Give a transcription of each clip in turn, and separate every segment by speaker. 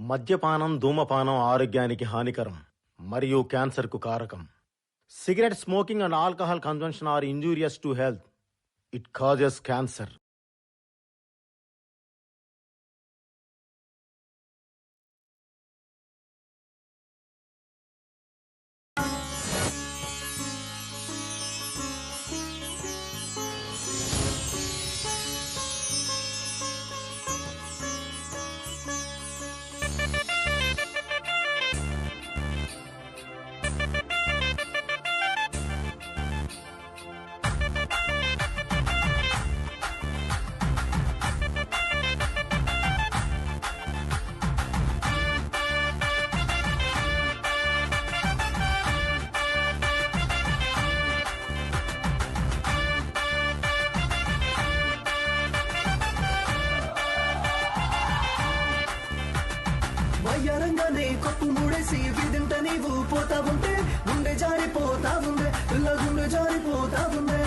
Speaker 1: మద్యపానం ధూమపానం ఆరోగ్యానికి హానికరం మరియు క్యాన్సర్కు కారకం. Cigarette smoking and alcohol consumption are injurious to health. It causes cancer.
Speaker 2: వయ్యారంగానే కొప్పు మూడేసి విదింట నీవు పోతా ఉంటే గుండె జారిపోతా ఉండే పిల్ల గుండె జారిపోతా ఉండే.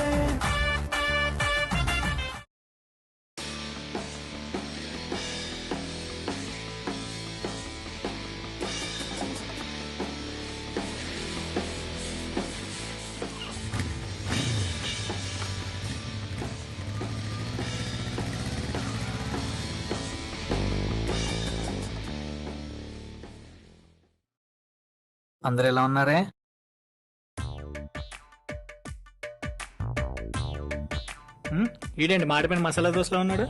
Speaker 3: అందరు ఎలా ఉన్నారే?
Speaker 4: ఈడేంటి మాడిపోయిన మసాలా దోశలో ఉన్నాడు?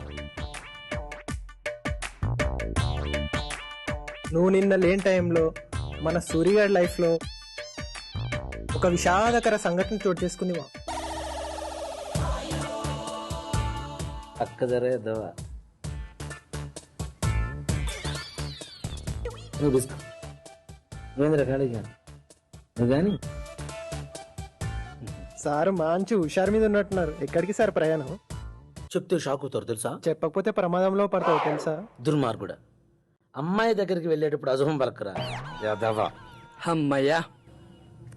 Speaker 5: నువ్వు నిన్న లేని టైంలో మన సూర్యగాడి లైఫ్లో ఒక విషాదకర సంఘటన చోటు చేసుకుంది.
Speaker 3: అక్కదరే దవా నువ్వు తీసుకో. నువ్వేంద్ర ఖాళీగా నువ్వు కానీ
Speaker 5: సార్ మంచి హుషారు మీద ఉన్నట్టున్నారు. ఎక్కడికి సార్ ప్రయాణం?
Speaker 3: చెప్తే షాక్ అవుతారు తెలుసా?
Speaker 5: చెప్పకపోతే ప్రమాదంలో పడతావు తెలుసా?
Speaker 3: దుర్మార్గుడా, అమ్మాయి దగ్గరికి వెళ్ళేటప్పుడు అజహం పలకరా యాదవా.
Speaker 6: అమ్మయ్యా.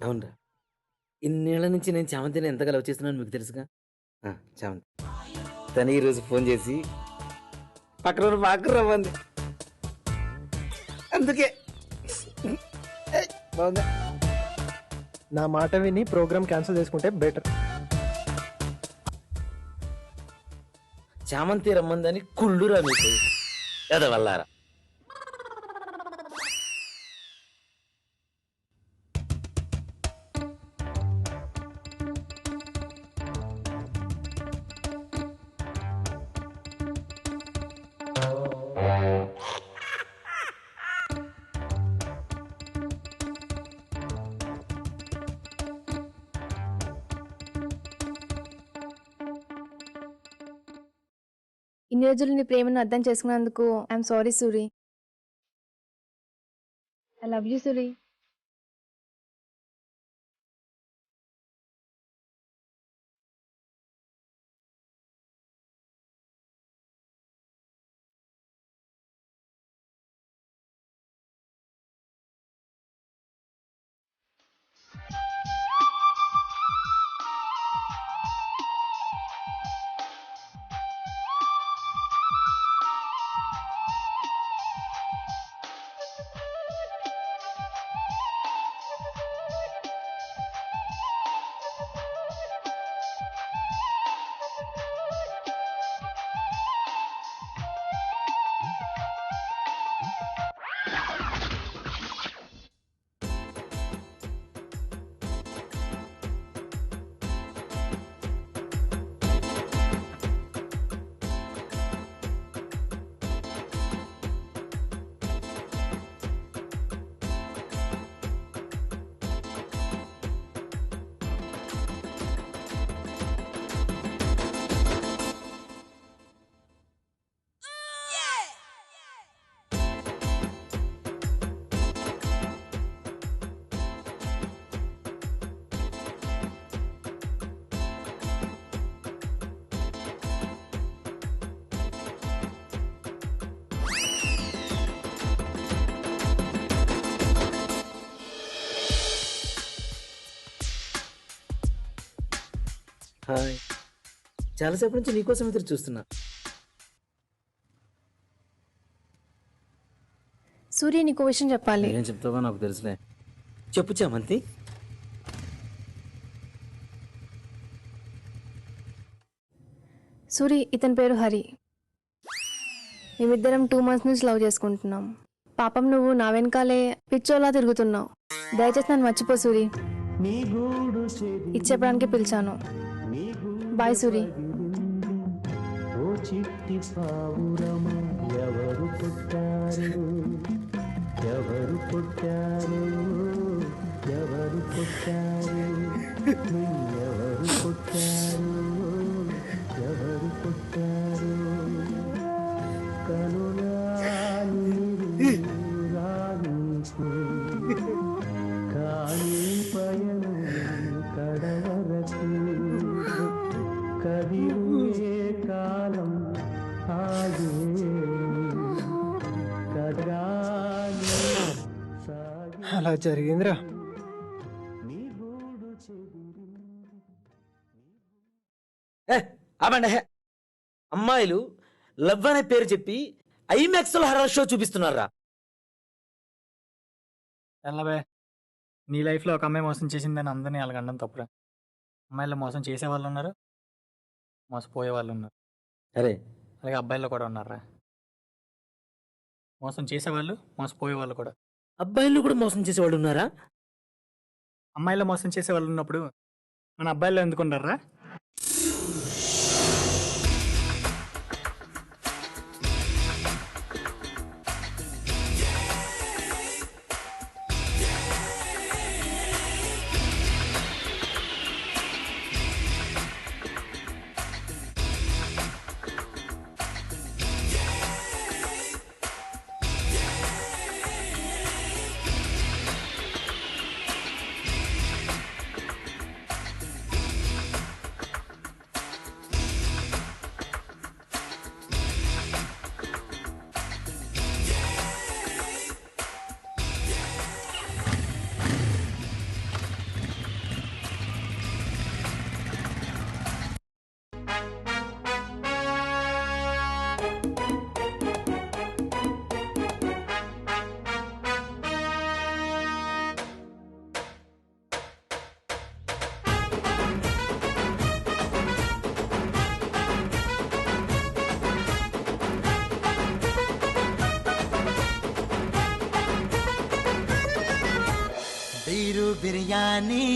Speaker 3: అవునరా, ఇన్నేళ్ల నుంచి నేను చామంతిని ఎంతగా లవ్ చేస్తున్నాను మీకు తెలుసుగా. చామంతి తను ఈరోజు ఫోన్ చేసి పక్కన రమ్మంది. అందుకే బాగుందా?
Speaker 5: నా మాట విని ప్రోగ్రామ్ క్యాన్సిల్ చేసుకుంటే బెటర్.
Speaker 3: చామంతి రమ్మందని కుళ్ళురా మీకు ఎదవల్లారా.
Speaker 7: ఇన్ని రోజులు నీ ప్రేమను అర్థం చేసుకున్నందుకు I'm sorry Suri. I love you Suri.
Speaker 3: Hi, చాలాసేపు నుంచి నీకోసం ఎదురు చూస్తున్నా.
Speaker 7: సూర్య నీకు విషయం చెప్పాలి.
Speaker 3: ఏం చెప్తావో నాకు తెలుసులే. చెప్పు చామంతి.
Speaker 7: సూరి, ఇతని పేరు హరి. మేమిద్దరం 2 months నుంచి లవ్ చేసుకుంటున్నాం. పాపం నువ్వు నా వెనకాలే పిచ్చోలా తిరుగుతున్నావు. దయచేసి నన్ను మర్చిపో సూరి. ఇది చెప్పడానికి పిలిచాను. బాయ్ సూరి.
Speaker 2: ఓ చిట్టి పావురమ ఎవరు పుట్టారు ఎవరు పుట్టారు ఎవరు పుట్టారు ఎవరు పుట్టారు ఎవరు పుట్టారు కనురాని రానీకు కానీ పయనం కడవరకు కదిలే కాలం ఆగే కదగానే సాగి
Speaker 5: అలా జరిగిందిరా.
Speaker 3: ఆపండి. అమ్మాయిలు లవ్ అనే పేరు చెప్పి ఐమాక్స్ లో హర్రర్ షో చూపిస్తున్నారా?
Speaker 4: ఎల్లబే, నీ లైఫ్లో ఒక అమ్మాయి మోసం చేసిందని అందరినీ అలాగండం తప్పురా. అమ్మాయిలు మోసం చేసే వాళ్ళు ఉన్నారు, మోసపోయే వాళ్ళు ఉన్నారు.
Speaker 3: అరే
Speaker 4: అలాగే అబ్బాయిల్లో కూడా ఉన్నారా. మోసం చేసేవాళ్ళు, మోసపోయే వాళ్ళు కూడా.
Speaker 3: అబ్బాయిలు కూడా మోసం చేసేవాళ్ళు ఉన్నారా?
Speaker 4: అమ్మాయిలో మోసం చేసే వాళ్ళు ఉన్నప్పుడు మన అబ్బాయిల్లో ఎందుకున్నారా?
Speaker 6: बीरू बिरयानी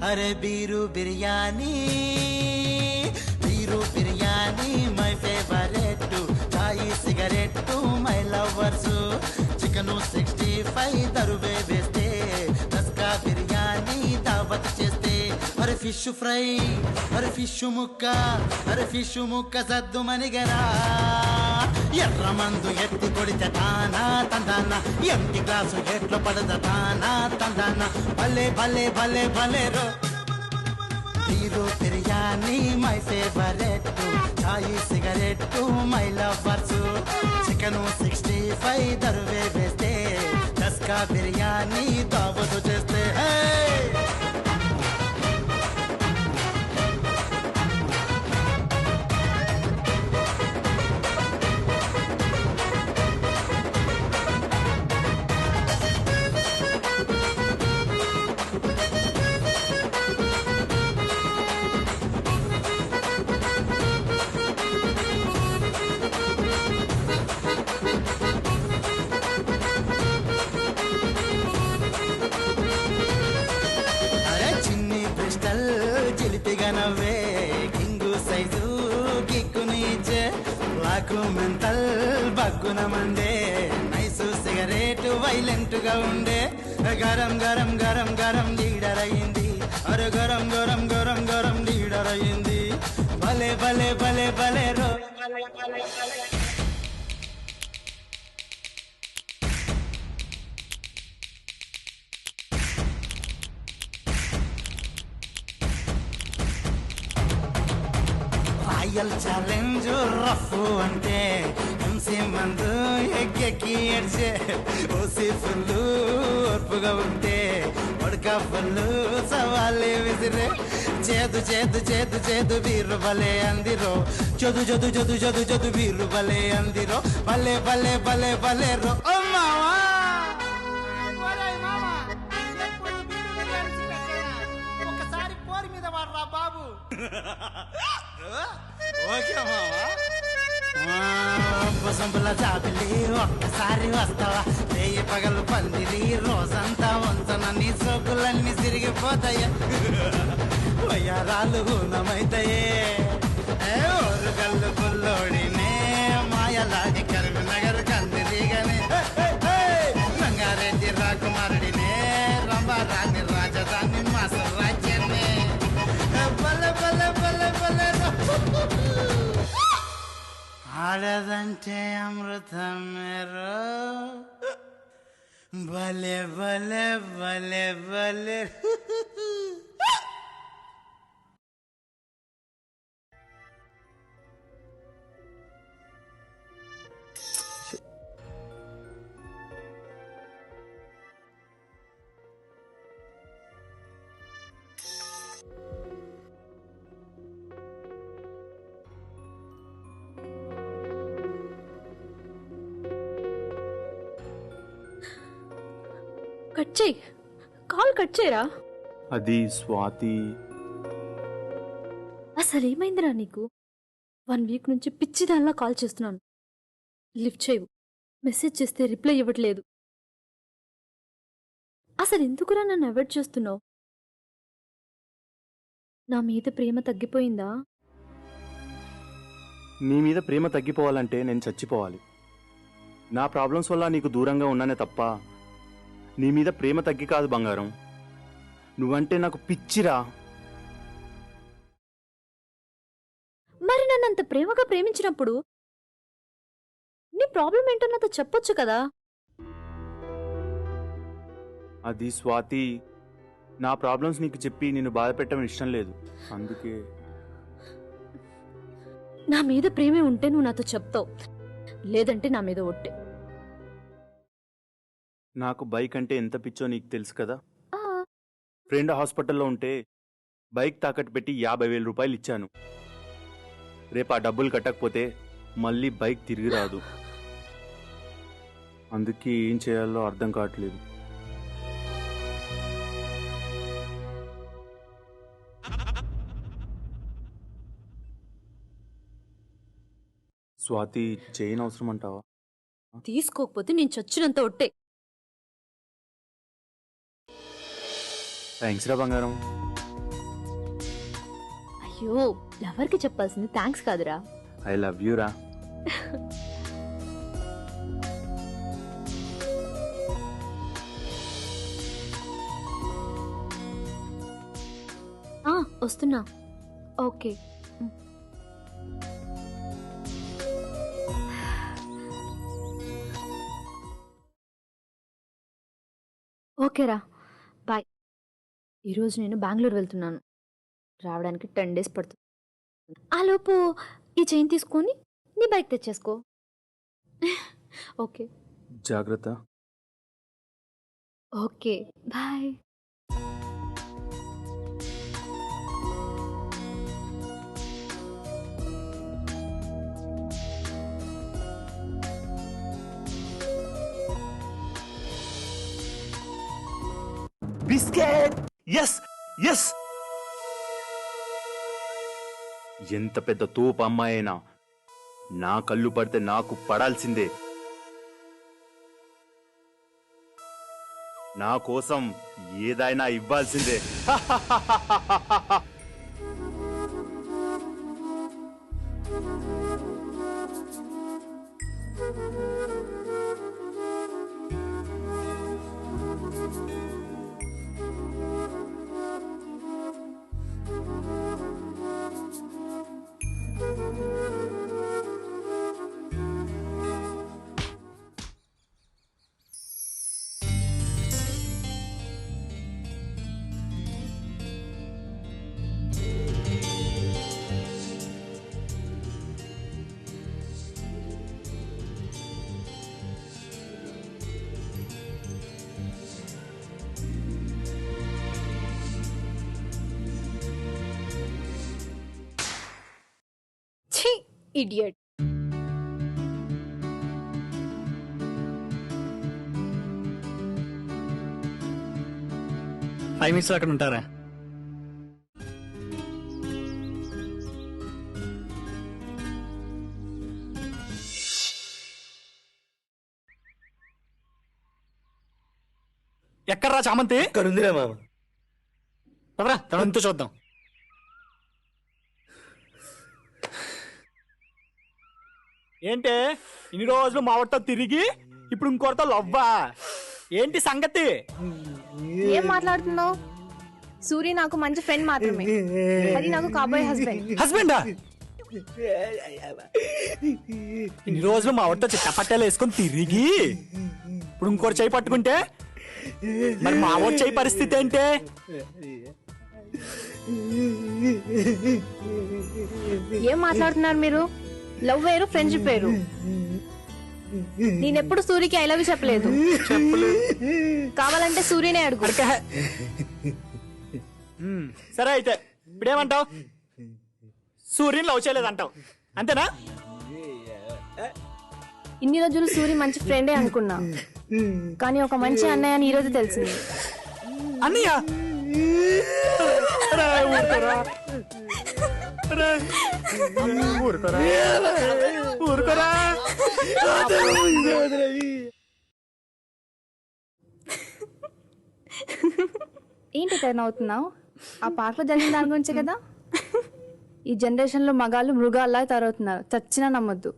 Speaker 6: अरे बीरू बिरयानी मై ఫేవరెట్ చాయ్ సిగరెట్ మై లవర్స్ చికెన్ 65 దరువే వేస్తే రస్కా బిర్యానీ దావత్ చేస్తే అరే ఫిష్ ఫ్రై అరే ఫిష్ ముక్క సద్దు మనిగరా ఎర్ర మందు ఎత్తి కొడితే తానా తందాన ఎంటి గ్లాసు ఎట్ల పడద తానా తందాన భలే భలే భలే భలే రో బీరు బిర్యానీ మై ఫేవరెట్ చాయ్ సిగరెట్ మై లవర్స్ చికెన్ 65 దరువే వేస్తే రస్కా బిర్యానీ దావత్ చేస్తే నవ్వే కింగు సైజు కిక్కునిచ్చే బ్లాక్ మెంటల్ బగ్గున మండే నైసు సిగరెట్ వైలెంట్ గా ఉండే గరం గరం గరం గరం లీడర్ అయింది అరే గరం గరం గరం గరం లీడర్ అయింది భలే భలే భలే భలే రో రాయల్ ఛాలెంజ్ రఫ్ అంటే ఎంసీ మందు ఎక్కెక్కి ఏడ్చే ఓసి ఫుల్లు ఓర్పుగా ఉంటే వడక ఫుల్లు సవాలే విసిరే చేదు చేదు చేదు చేదు వీరు భలే అందిరో చదు చదు చదు చదు చదు వీరు భలే అందిరో భలే భలే భలే భలే రో అమ్మ ఓకే మావా. సంపుల జాబిలి ఒక్కసారి వస్తావా? రేయి పగలు పందిరి రోజంతా వంచన నీ సోకులన్నీ తిరిగిపోతాయా? వయ్యారాలు గుణమైతాయే ఓరుగల్లు పుల్లోడినే మాయలాడి కరీంనగర్ కందిరిగనే రంగారెడ్డి రాకుమారుడినే రంభారాణి రాజధాని మాస రాజ్యాన్ని బల బల బల బల ఆడదంటే అమృతం మేరో భలే భలే భలే భలే.
Speaker 8: కట్ చేయి, కాల్ కట్ చేయరా.
Speaker 9: అది స్వాతి.
Speaker 8: అసలు ఏమైందిరా నీకు? 1 వీక్ నుంచి పిచ్చిదానిలా కాల్ చేస్తున్నాను, లిఫ్ట్ చేయవు. మెసేజ్ చేస్తే రిప్లై ఇవ్వట్లేదు. అసలు ఎందుకురా నన్ను అవాయిడ్ చేస్తున్నావు? నా మీద ప్రేమ తగ్గిపోయిందా?
Speaker 9: నీ మీద ప్రేమ తగ్గిపోవాలంటే నేను చచ్చిపోవాలి. నా ప్రాబ్లమ్స్ వల్ల నీకు దూరంగా ఉన్నానే తప్ప నీ మీద ప్రేమ తగ్గి కాదు బంగారం. నువ్వంటే నాకు పిచ్చిరా.
Speaker 8: మరి నన్ను అంత ప్రేమగా ప్రేమించినప్పుడు నీ ప్రాబ్లం ఏంటో నాతో చెప్పొచ్చు కదా.
Speaker 9: అది స్వాతి, నా ప్రాబ్లమ్స్ నీకు చెప్పి నిన్ను బాధ పెట్టడం ఇష్టం లేదు. అందుకే
Speaker 8: నా మీద ప్రేమే ఉంటే నువ్వు నాతో చెప్తావు, లేదంటే నా మీద ఒట్టే.
Speaker 9: నాకు బైక్ అంటే ఎంత పిచ్చో నీకు తెలుసు కదా.
Speaker 8: ఆ,
Speaker 9: ఫ్రెండ్ హాస్పిటల్లో ఉంటే బైక్ తాకట్టు పెట్టి 50,000 రూపాయలు ఇచ్చాను. రేపు ఆ డబ్బులు కట్టకపోతే మళ్ళీ బైక్ తిరిగి రాదు. అందుకే ఏం చేయాలో అర్థం కావట్లేదు. స్వాతి, చైన్ అవసరం అంటావా?
Speaker 8: తీసుకోకపోతే నేను చచ్చినంత ఒట్టే.
Speaker 9: థ్యాంక్స్ రా బంగారం.
Speaker 8: అయ్యో, లవర్కి చెప్పాల్సింది థ్యాంక్స్ కాదురా.
Speaker 9: ఐ లవ్ యూ రా.
Speaker 8: వస్తున్నా. ఓకే. ఓకేరా, బాయ్. ఈరోజు నేను బెంగళూరు వెళ్తున్నాను. రావడానికి 10 డేస్ పడుతుంది. ఆలోపు ఈ చైన్ తీసుకొని నీ బైక్ తెచ్చేసుకో. ఓకే,
Speaker 9: జాగ్రత్త.
Speaker 8: Okay, bye.
Speaker 9: Biscuit. Yes yes. ఎంత పెద్ద తోపు అమ్మాయినా నా కళ్ళు పడితే నాకు పడాల్సిందే. నా కోసం ఏదైనా ఇవ్వాల్సిందే.
Speaker 8: ఇడియట్.
Speaker 4: ఫైవ్ మినిట్స్ అక్కడ ఉంటారా? ఎక్కడ్రా చామంతి?
Speaker 3: ఇక్కడ ఉందిరా మామ.
Speaker 4: పదరా తనంతో చూద్దాం. ఏంటే ఇన్ని రోజులు మావతో తిరిగి ఇప్పుడు ఇంకోరితో లవ్వా? ఏంటి సంగతి?
Speaker 7: ఏం మాట్లాడుతున్నావు? సూరి నాకు మంచి ఫ్రెండ్ మాత్రమే, అది నాకు కాబోయే హస్బెండ్.
Speaker 4: హస్బెండా? ఇన్ని రోజులు మావతో చిట్టపట్టాలు వేసుకొని తిరిగి ఇప్పుడు ఇంకోటి చేయి పట్టుకుంటే మరి మావోడి చేయి పరిస్థితి ఏంటే?
Speaker 7: ఏం మాట్లాడుతున్నారు మీరు? లవ్ వేరు, ఫ్రెండ్షిప్ వేరు. నేనెప్పుడు సూరికి ఐ లవ్ యూ చెప్పలేదు. కావాలంటే సూర్యనే అడుగు.
Speaker 4: సరే అయితే ఇప్పుడేమంటావు? సూర్యుని లవ్ చేయలేదంటావు అంతేనా?
Speaker 7: ఇన్ని రోజులు సూరి మంచి ఫ్రెండే అనుకున్నా, కానీ ఒక మంచి అన్నయ్య అని ఈ రోజు తెలిసింది.
Speaker 4: అన్నయ్య? ఊరుకోరా.
Speaker 7: ఏంటి టర్న్ అవుతున్నావు? ఆ పార్క్లో జరిగిన దాని గురించే కదా. ఈ జనరేషన్లో మగాళ్ళు మృగాల్లా తయారవుతున్నారు, చచ్చినా నమ్మొద్దు.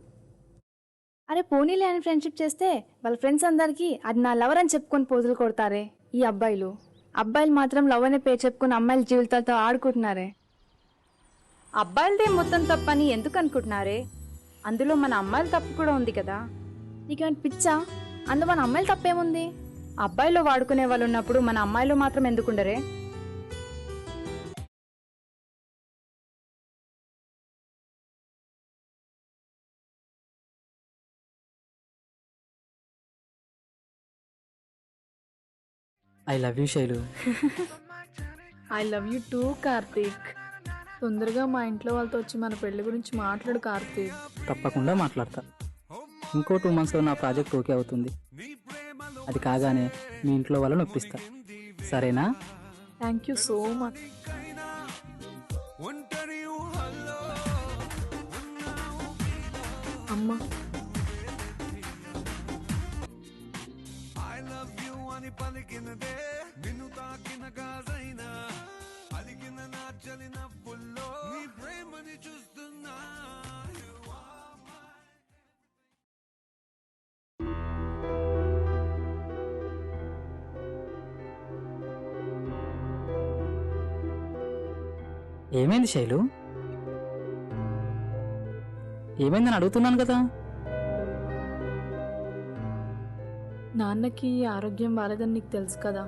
Speaker 7: అరే పోనీలే అని ఫ్రెండ్షిప్ చేస్తే వాళ్ళ ఫ్రెండ్స్ అందరికీ అది నా లవర్ అని చెప్పుకొని పోజులు కొడతారే ఈ అబ్బాయిలు. అబ్బాయిలు మాత్రం లవ్ అనే పేరు చెప్పుకుని అమ్మాయిల జీవితాలతో ఆడుకుంటున్నారే.
Speaker 10: అబ్బాయిలదే మొత్తం తప్పని ఎందుకు అనుకుంటున్నారే? అందులో మన అమ్మాయిల తప్పు కూడా ఉంది కదా.
Speaker 7: నీకేమైనా పిచ్చా? అందులో మన అమ్మాయిలు తప్పేముంది?
Speaker 10: అబ్బాయిలో వాడుకునే వాళ్ళు ఉన్నప్పుడు మన అమ్మాయిలో మాత్రం ఎందుకుండరే?
Speaker 3: I love you Shailu.
Speaker 11: I love you too Karthik. తొందరగా మా ఇంట్లో వాళ్ళతో వచ్చి మన పెళ్లి గురించి మాట్లాడు కార్తీక్.
Speaker 12: తప్పకుండా మాట్లాడతా. ఇంకో 2 monthsలో నా ప్రాజెక్ట్ ఓకే అవుతుంది. అది కాగానే మీ ఇంట్లో వాళ్ళని ఒప్పిస్తా. సరేనా?
Speaker 11: Thank you so much. అమ్మా
Speaker 12: ఏమైంది శైలు? ఏమైందని అడుగుతున్నాను కదా.
Speaker 11: నాన్నకి ఆరోగ్యం బాలేదని నీకు తెలుసు కదా.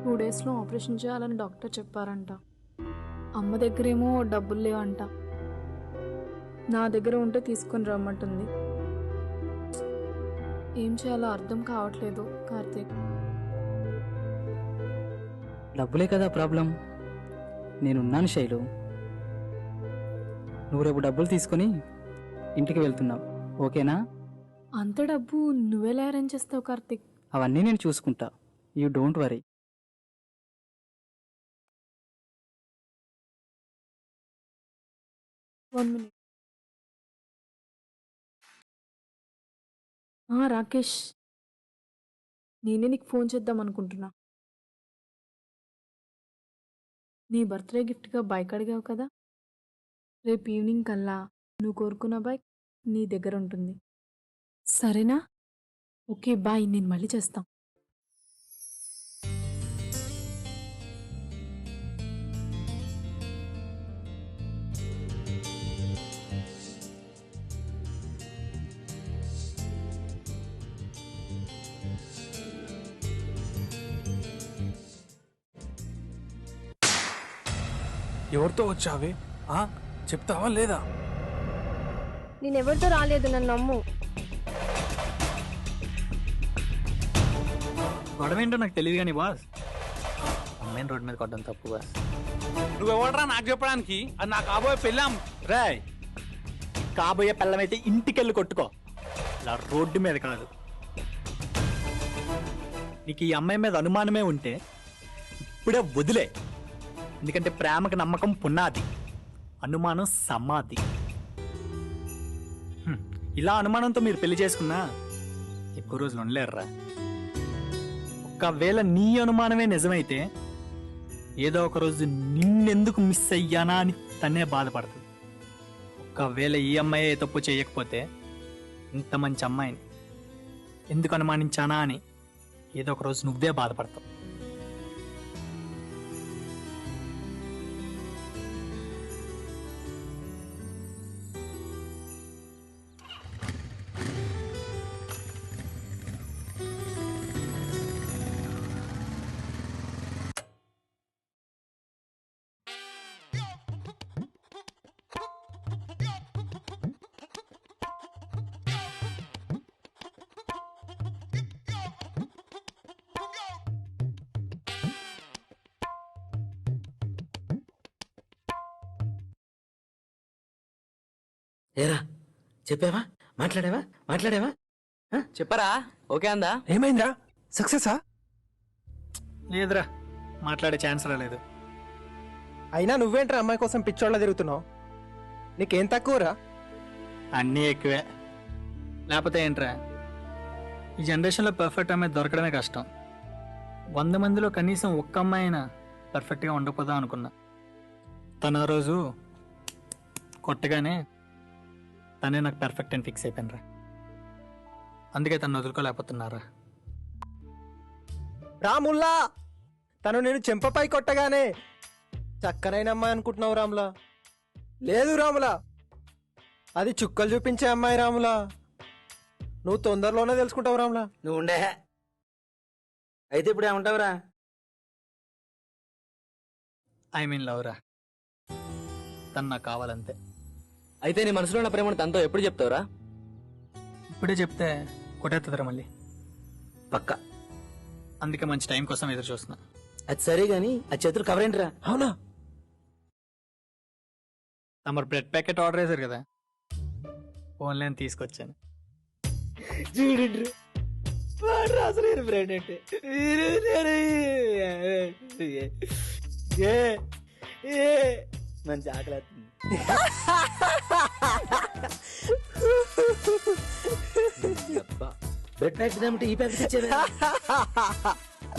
Speaker 11: 2 daysలో ఆపరేషన్ చేయాలని డాక్టర్ చెప్పారంట. అమ్మ దగ్గరేమో డబ్బులు లేవంట. నా దగ్గర ఉంటే తీసుకొని రమ్మంటుంది. ఏం చేయాలో అర్థం కావట్లేదు కార్తీక్.
Speaker 12: డబ్బులే కదా ప్రాబ్లం. నేనున్నాను శైలు. నువ్వు రేపు డబ్బులు తీసుకొని ఇంటికి వెళ్తున్నావు, ఓకేనా?
Speaker 11: అంత డబ్బు నువ్వెలా అరేంజ్ చేస్తావు కార్తీక్?
Speaker 12: అవన్నీ నేను చూసుకుంటా. You don't worry.
Speaker 11: రాకేష్, నేనే నీకు ఫోన్ చేద్దాం అనుకుంటున్నా. నీ బర్త్డే గిఫ్ట్గా బైక్ అడిగావు కదా, రేపు ఈవినింగ్ కల్లా నువ్వు కోరుకున్న బైక్ నీ దగ్గర ఉంటుంది. సరేనా? ఓకే బాయ్, నేను మళ్ళీ చేస్తాం.
Speaker 13: ఎవరితో వచ్చావే? చెప్తావా లేదా?
Speaker 7: నేనెవరితో రాలేదు, నన్ను నమ్ము.
Speaker 4: గొడవ ఏంటో నాకు తెలియదు కానీ బాస్, అమ్మాయిని రోడ్డు మీద కొట్టడం తప్పు బాస్.
Speaker 13: నువ్వెవడరా నాకు చెప్పడానికి? అది నా కాబోయే పెళ్ళాం.
Speaker 4: రాయ్, కాబోయే పెళ్ళమైతే ఇంటికెళ్ళి కొట్టుకో, ఇలా రోడ్డు మీద కాదు. నీకు ఈ అమ్మాయి మీద అనుమానమే ఉంటే ఇప్పుడే వదిలే. ఎందుకంటే ప్రేమకు నమ్మకం పునాది, అనుమానం సమాధి. ఇలా అనుమానంతో మీరు పెళ్లి చేసుకున్నా ఎక్కువ రోజులు ఉండలేరురా. ఒక్క ఒకవేళ నీ అనుమానమే నిజమైతే ఏదో ఒక రోజు నిన్నెందుకు మిస్ అయ్యానా అని తనే బాధపడుతుంది. ఒకవేళ ఈ అమ్మాయి తప్పు చేయకపోతే ఇంత మంచి అమ్మాయిని ఎందుకు అనుమానించానా అని ఏదో ఒక రోజు నువ్వే బాధపడతావు.
Speaker 3: ఏరా చెప్పావా? మాట్లాడావా?
Speaker 12: చెప్పరా? ఓకే అందా?
Speaker 5: ఏమైందిరా? సక్సెసా?
Speaker 4: లేదురా, మాట్లాడే ఛాన్స్ రాలేదు.
Speaker 5: అయినా నువ్వేంట్రా అమ్మాయి కోసం పిచ్చోళ్ళ తిరుగుతున్నావు? నీకేం తక్కువరా?
Speaker 4: అన్నీ ఎక్కువే. లేకపోతే ఏంట్రా, ఈ జనరేషన్లో పర్ఫెక్ట్ అమ్మాయి దొరకడమే కష్టం. 100 మందిలో కనీసం ఒక్క అమ్మాయి అయినా పర్ఫెక్ట్గా ఉండకపోదాం అనుకున్నా. తన రోజు కొట్టగానే తనే నాకు పర్ఫెక్ట్ అని ఫిక్స్ అయిపోయినరా. అందుకే తను వదులుకోలేకపోతున్నారా.
Speaker 5: రాముల్లా, తను నేను చెంపపై కొట్టగానే చక్కనైన అమ్మాయి అనుకుంటున్నావు రాములా? లేదు రాములా, అది చుక్కలు చూపించే అమ్మాయి రాములా. నువ్వు తొందరలోనే తెలుసుకుంటావు రాములా.
Speaker 3: నువ్వు ఉండే అయితే ఇప్పుడు ఏమంటావురా?
Speaker 4: I mean లవ్రా. తను నాకు కావాలంతే.
Speaker 12: అయితే నీ మనసులో ఉన్న ప్రేమను తనతో ఎప్పుడు చెప్తావురా?
Speaker 4: ఇప్పుడే చెప్తే కొట్టేస్తుందిరా మళ్ళీ.
Speaker 3: పక్క.
Speaker 4: అందుకే మంచి టైం కోసం ఎదురు చూస్తున్నా.
Speaker 3: అది సరే గాని ఆ చేతులు కవర్ ఏంట్రా?
Speaker 5: అవునా?
Speaker 4: తమరు బ్రెడ్ ప్యాకెట్ ఆర్డర్ చేశారు కదా, ఫోన్లో తీసుకొచ్చాను.
Speaker 3: చూడండి అసలు బ్రెడ్ అంటే మంచి ఆకలి అవుతుంది. బ్రెడ్ ప్యాకెట్ ఏమంటే ఈ ప్యాకెట్ ఇచ్చేవా?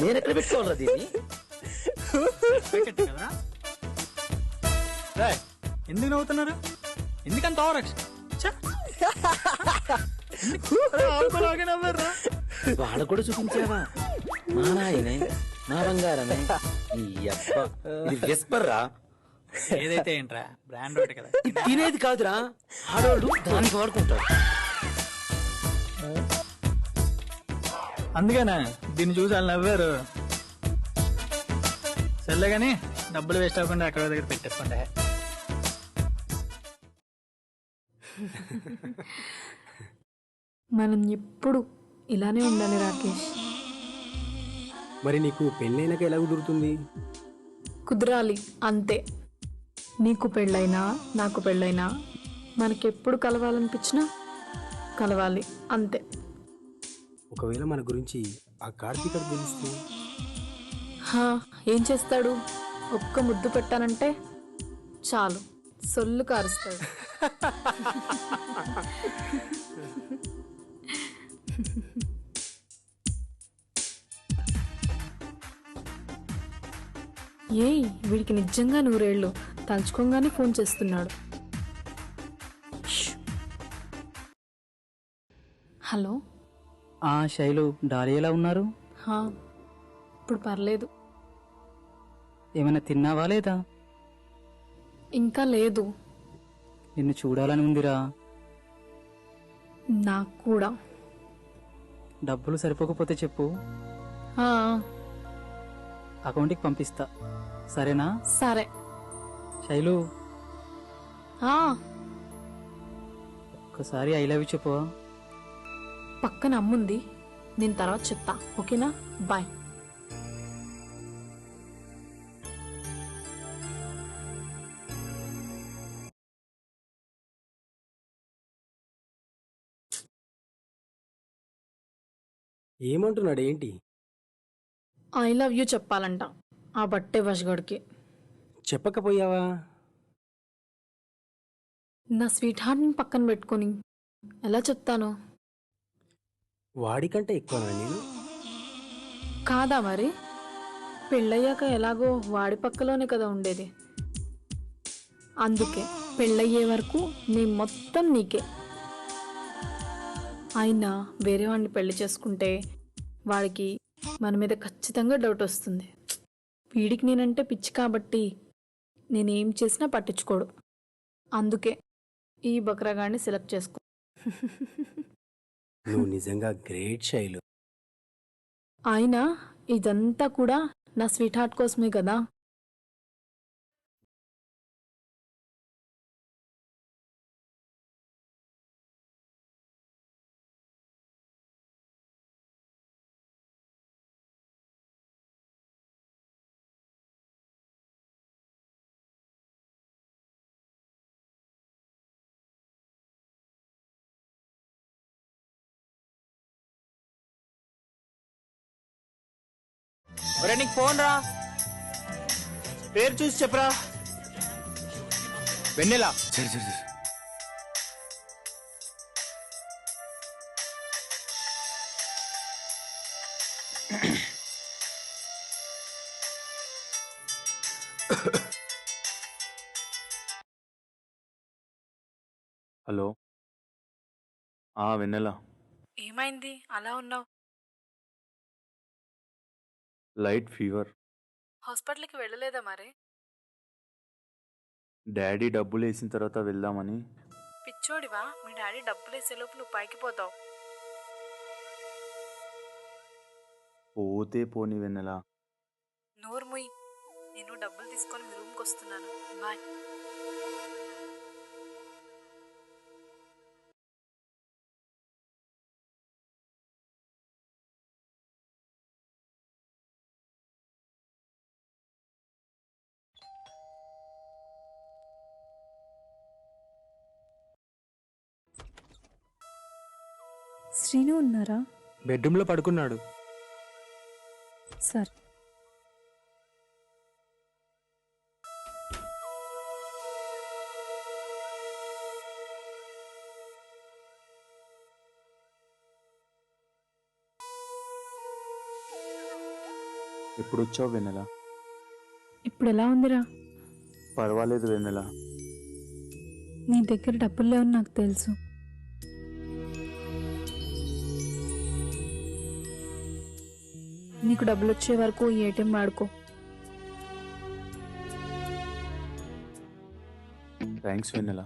Speaker 3: నేను ఎక్కడ పెట్టుకోవాలా దీన్ని?
Speaker 4: ఎందుకు నవ్వుతున్నారు? ఎందుకంత ఓవరాక్షన్?
Speaker 3: వాడు కూడా చూపించావా? మా నాయనే, నా బంగారమే. ఇది విస్పర్ రా.
Speaker 4: ఏదైతే ఏంట్రా, బ్రాండ్ ఒకటి కదా.
Speaker 3: ఇది తినేది కాదురా, ఆడోళ్ళు దానికి వాడుకుంటారు.
Speaker 4: అందుకేనా దీన్ని చూసి వాళ్ళు నవ్వారు. సర్లే కానీ డబ్బులు వేస్ట్ అవ్వకుండా ఎక్కడ దగ్గర పెట్టేసుకోండి.
Speaker 11: మనం ఎప్పుడు ఇలానే ఉండాలి రాకేష్.
Speaker 5: మరి నీకు పెళ్ళైనాక ఎలా కుదురుతుంది?
Speaker 11: కుదరాలి అంతే. నీకు పెళ్ళైనా నాకు పెళ్ళైనా మనకెప్పుడు కలవాలనిపించినా కలవాలి అంతే.
Speaker 5: ఒకవేళ మన గురించి ఆ కార్తీక్ తెలిస్తే
Speaker 11: ఏం చేస్తాడు? ఒక్క ముద్దు పెట్టానంటే చాలు, సొల్లు కారుస్తాడు. ఏయ్, వీడికి నిజంగా 100 ఏళ్ళు. తలుచుకోగానే ఫోన్ చేస్తున్నాడు. హలో.
Speaker 12: శైలు, డాడీ ఎలా ఉన్నారు?
Speaker 11: ఇప్పుడు పర్లేదు.
Speaker 12: ఏమైనా తిన్నావా లేదా?
Speaker 11: ఇంకా లేదు.
Speaker 12: నిన్ను చూడాలని ఉందిరా.
Speaker 11: నాకు కూడా.
Speaker 12: డబ్బులు సరిపోకపోతే చెప్పు, అకౌంట్కి పంపిస్తా. సరేనా?
Speaker 11: సరే.
Speaker 12: శైలు, ఒక్కసారి ఐ లవ్ యూ చెప్పు.
Speaker 11: పక్కన అమ్ముంది, నేను తర్వాత చెప్తా. ఓకేనా? బాయ్.
Speaker 5: ఏమంటున్నాడు ఏంటి?
Speaker 11: ఐ లవ్ యూ చెప్పాలంట ఆ బట్టే వశగడికి.
Speaker 5: చెప్పకపోయావా?
Speaker 11: నా స్వీట్ హార్ట్ని పక్కన పెట్టుకొని ఎలా చెప్తాను?
Speaker 5: వాడికంటే ఎక్కువనా నేను?
Speaker 11: కాదా మరి? పెళ్ళయ్యాక ఎలాగో వాడి పక్కలోనే కదా ఉండేది. అందుకే పెళ్ళయ్యే వరకు నీ మొత్తం నీకే. అయినా వేరే వాడిని పెళ్లి చేసుకుంటే వాడికి మన మీద ఖచ్చితంగా డౌట్ వస్తుంది. వీడికి నేనంటే పిచ్చి కాబట్టి నేనేం చేసినా పట్టించుకోడు. అందుకే ఈ బక్రాగాడిని సెలెక్ట్ చేసుకో.
Speaker 5: నువ్వు నిజంగా గ్రేట్ శైలు.
Speaker 11: అయినా ఇదంతా కూడా నా స్వీట్ హార్ట్ కోసమే కదా.
Speaker 3: ఒరే నీకు ఫోన్ రా, పేరు చూసి చెప్పరా.
Speaker 13: వెన్నెలా
Speaker 3: సరే సరే సరే.
Speaker 9: హలో. వెన్నెల,
Speaker 11: ఏమైంది అలా ఉన్నావు?
Speaker 9: Light fever.
Speaker 11: హాస్పిటల్కి వెళ్ళలేదా మరి?
Speaker 9: డాడీ డబ్బులు వేసిన తర్వాత వెళ్దామని.
Speaker 11: పిచ్చోడివా, మీ డాడీ డబ్బులు వేసేలోపు నువ్వు పైకి పోతావు.
Speaker 9: పోతే పోని వెన్నెల.
Speaker 11: నోరు ముయ్, నేను డబ్బులు తీసుకొని మీ రూమ్కి వస్తున్నాను. బాయ్.
Speaker 14: శ్రీను ఉన్నారా?
Speaker 5: బెడ్రూమ్లో పడుకున్నాడు.
Speaker 14: సార్
Speaker 9: ఎప్పుడు వచ్చావు వెన్నెల?
Speaker 14: ఇప్పుడు ఎలా ఉందిరా?
Speaker 9: పర్వాలేదు వెన్నెల.
Speaker 14: నీ దగ్గర డబ్బులు లేవని నాకు తెలుసు. నీకు డబ్బులు వచ్చే వరకు ఈ ఏటీఎం వాడుకో.
Speaker 9: థ్యాంక్స్ వెన్నెల.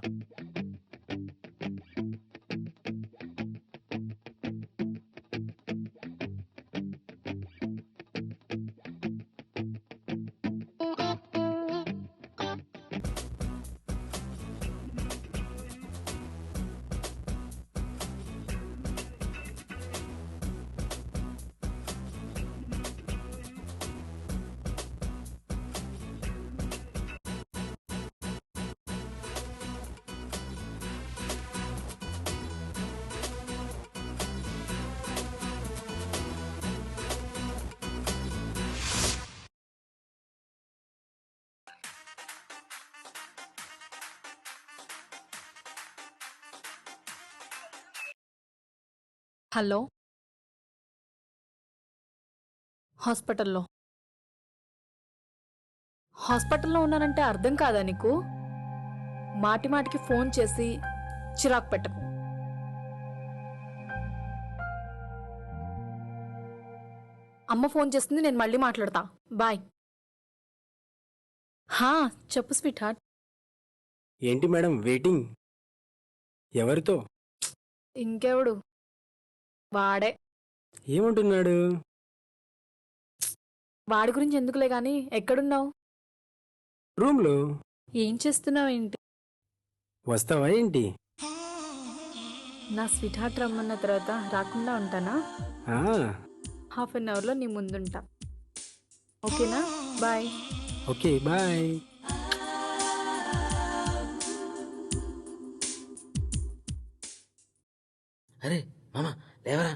Speaker 11: హలో, హాస్పిటల్లో ఉన్నానంటే అర్థం కాదా నీకు? మాటి మాటికి ఫోన్ చేసి చిరాకు పెట్టకు. అమ్మ ఫోన్ చేస్తుంది, నేను మళ్ళీ మాట్లాడతా. బాయ్. చెప్పు స్వీట్ హార్ట్.
Speaker 5: ఏంటి మేడం వెయిటింగ్? ఎవరితో?
Speaker 11: ఇంకెవడు, వాడే.
Speaker 5: ఏమంటున్నాడు?
Speaker 11: వాడి గురించి ఎందుకులే గాని, ఎక్కడున్నావు?
Speaker 5: రూమ్లో.
Speaker 11: ఏం చేస్తున్నావు ఏంటి?
Speaker 5: వస్తావా ఏంటి?
Speaker 11: నా స్వీట్ హార్ట్ రమ్మన్న తర్వాత రాకుండా ఉంటానా? హాఫ్ అన్ అవర్లో నీ ముందుంటా. ఓకేనా? బాయ్.
Speaker 5: Okay bye.
Speaker 3: అరే మామ లేవరా,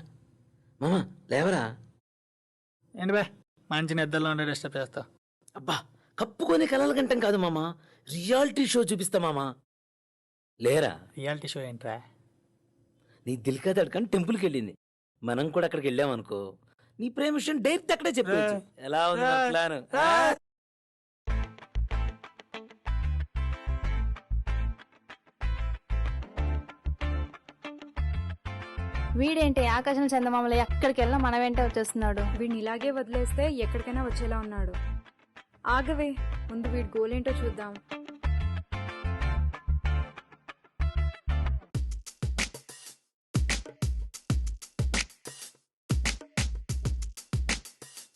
Speaker 3: మామ లేవరా.
Speaker 4: ఏంటి బే మంచి నిద్రలో ఉండే డిస్టర్బ్ చేస్తా.
Speaker 3: అబ్బా కప్పుకొని కలలు గంటం కాదు మామ, రియాలిటీ షో చూపిస్తా మామ. లేరా.
Speaker 4: రియాలిటీ షో ఏంట్రా?
Speaker 3: నీ దిల్ కా ధడ్కన్ టెంపుల్కి వెళ్ళింది. మనం కూడా అక్కడికి వెళ్ళామనుకో, నీ ప్రేమ విషయం డైరెక్ట్ అక్కడే చెప్పవచ్చు. ఎలా ఉంది నా ప్లాన్?
Speaker 7: వీడేంటి ఆకాశం చందమామలు ఎక్కడికి వెళ్ళినా మన వెంటే వచ్చేస్తున్నాడు.
Speaker 10: వీడిని ఇలాగే వదిలేస్తే ఎక్కడికైనా వచ్చేలా ఉన్నాడు. ఆగవే, ముందు వీడి గోల్ ఏంటో చూద్దాం.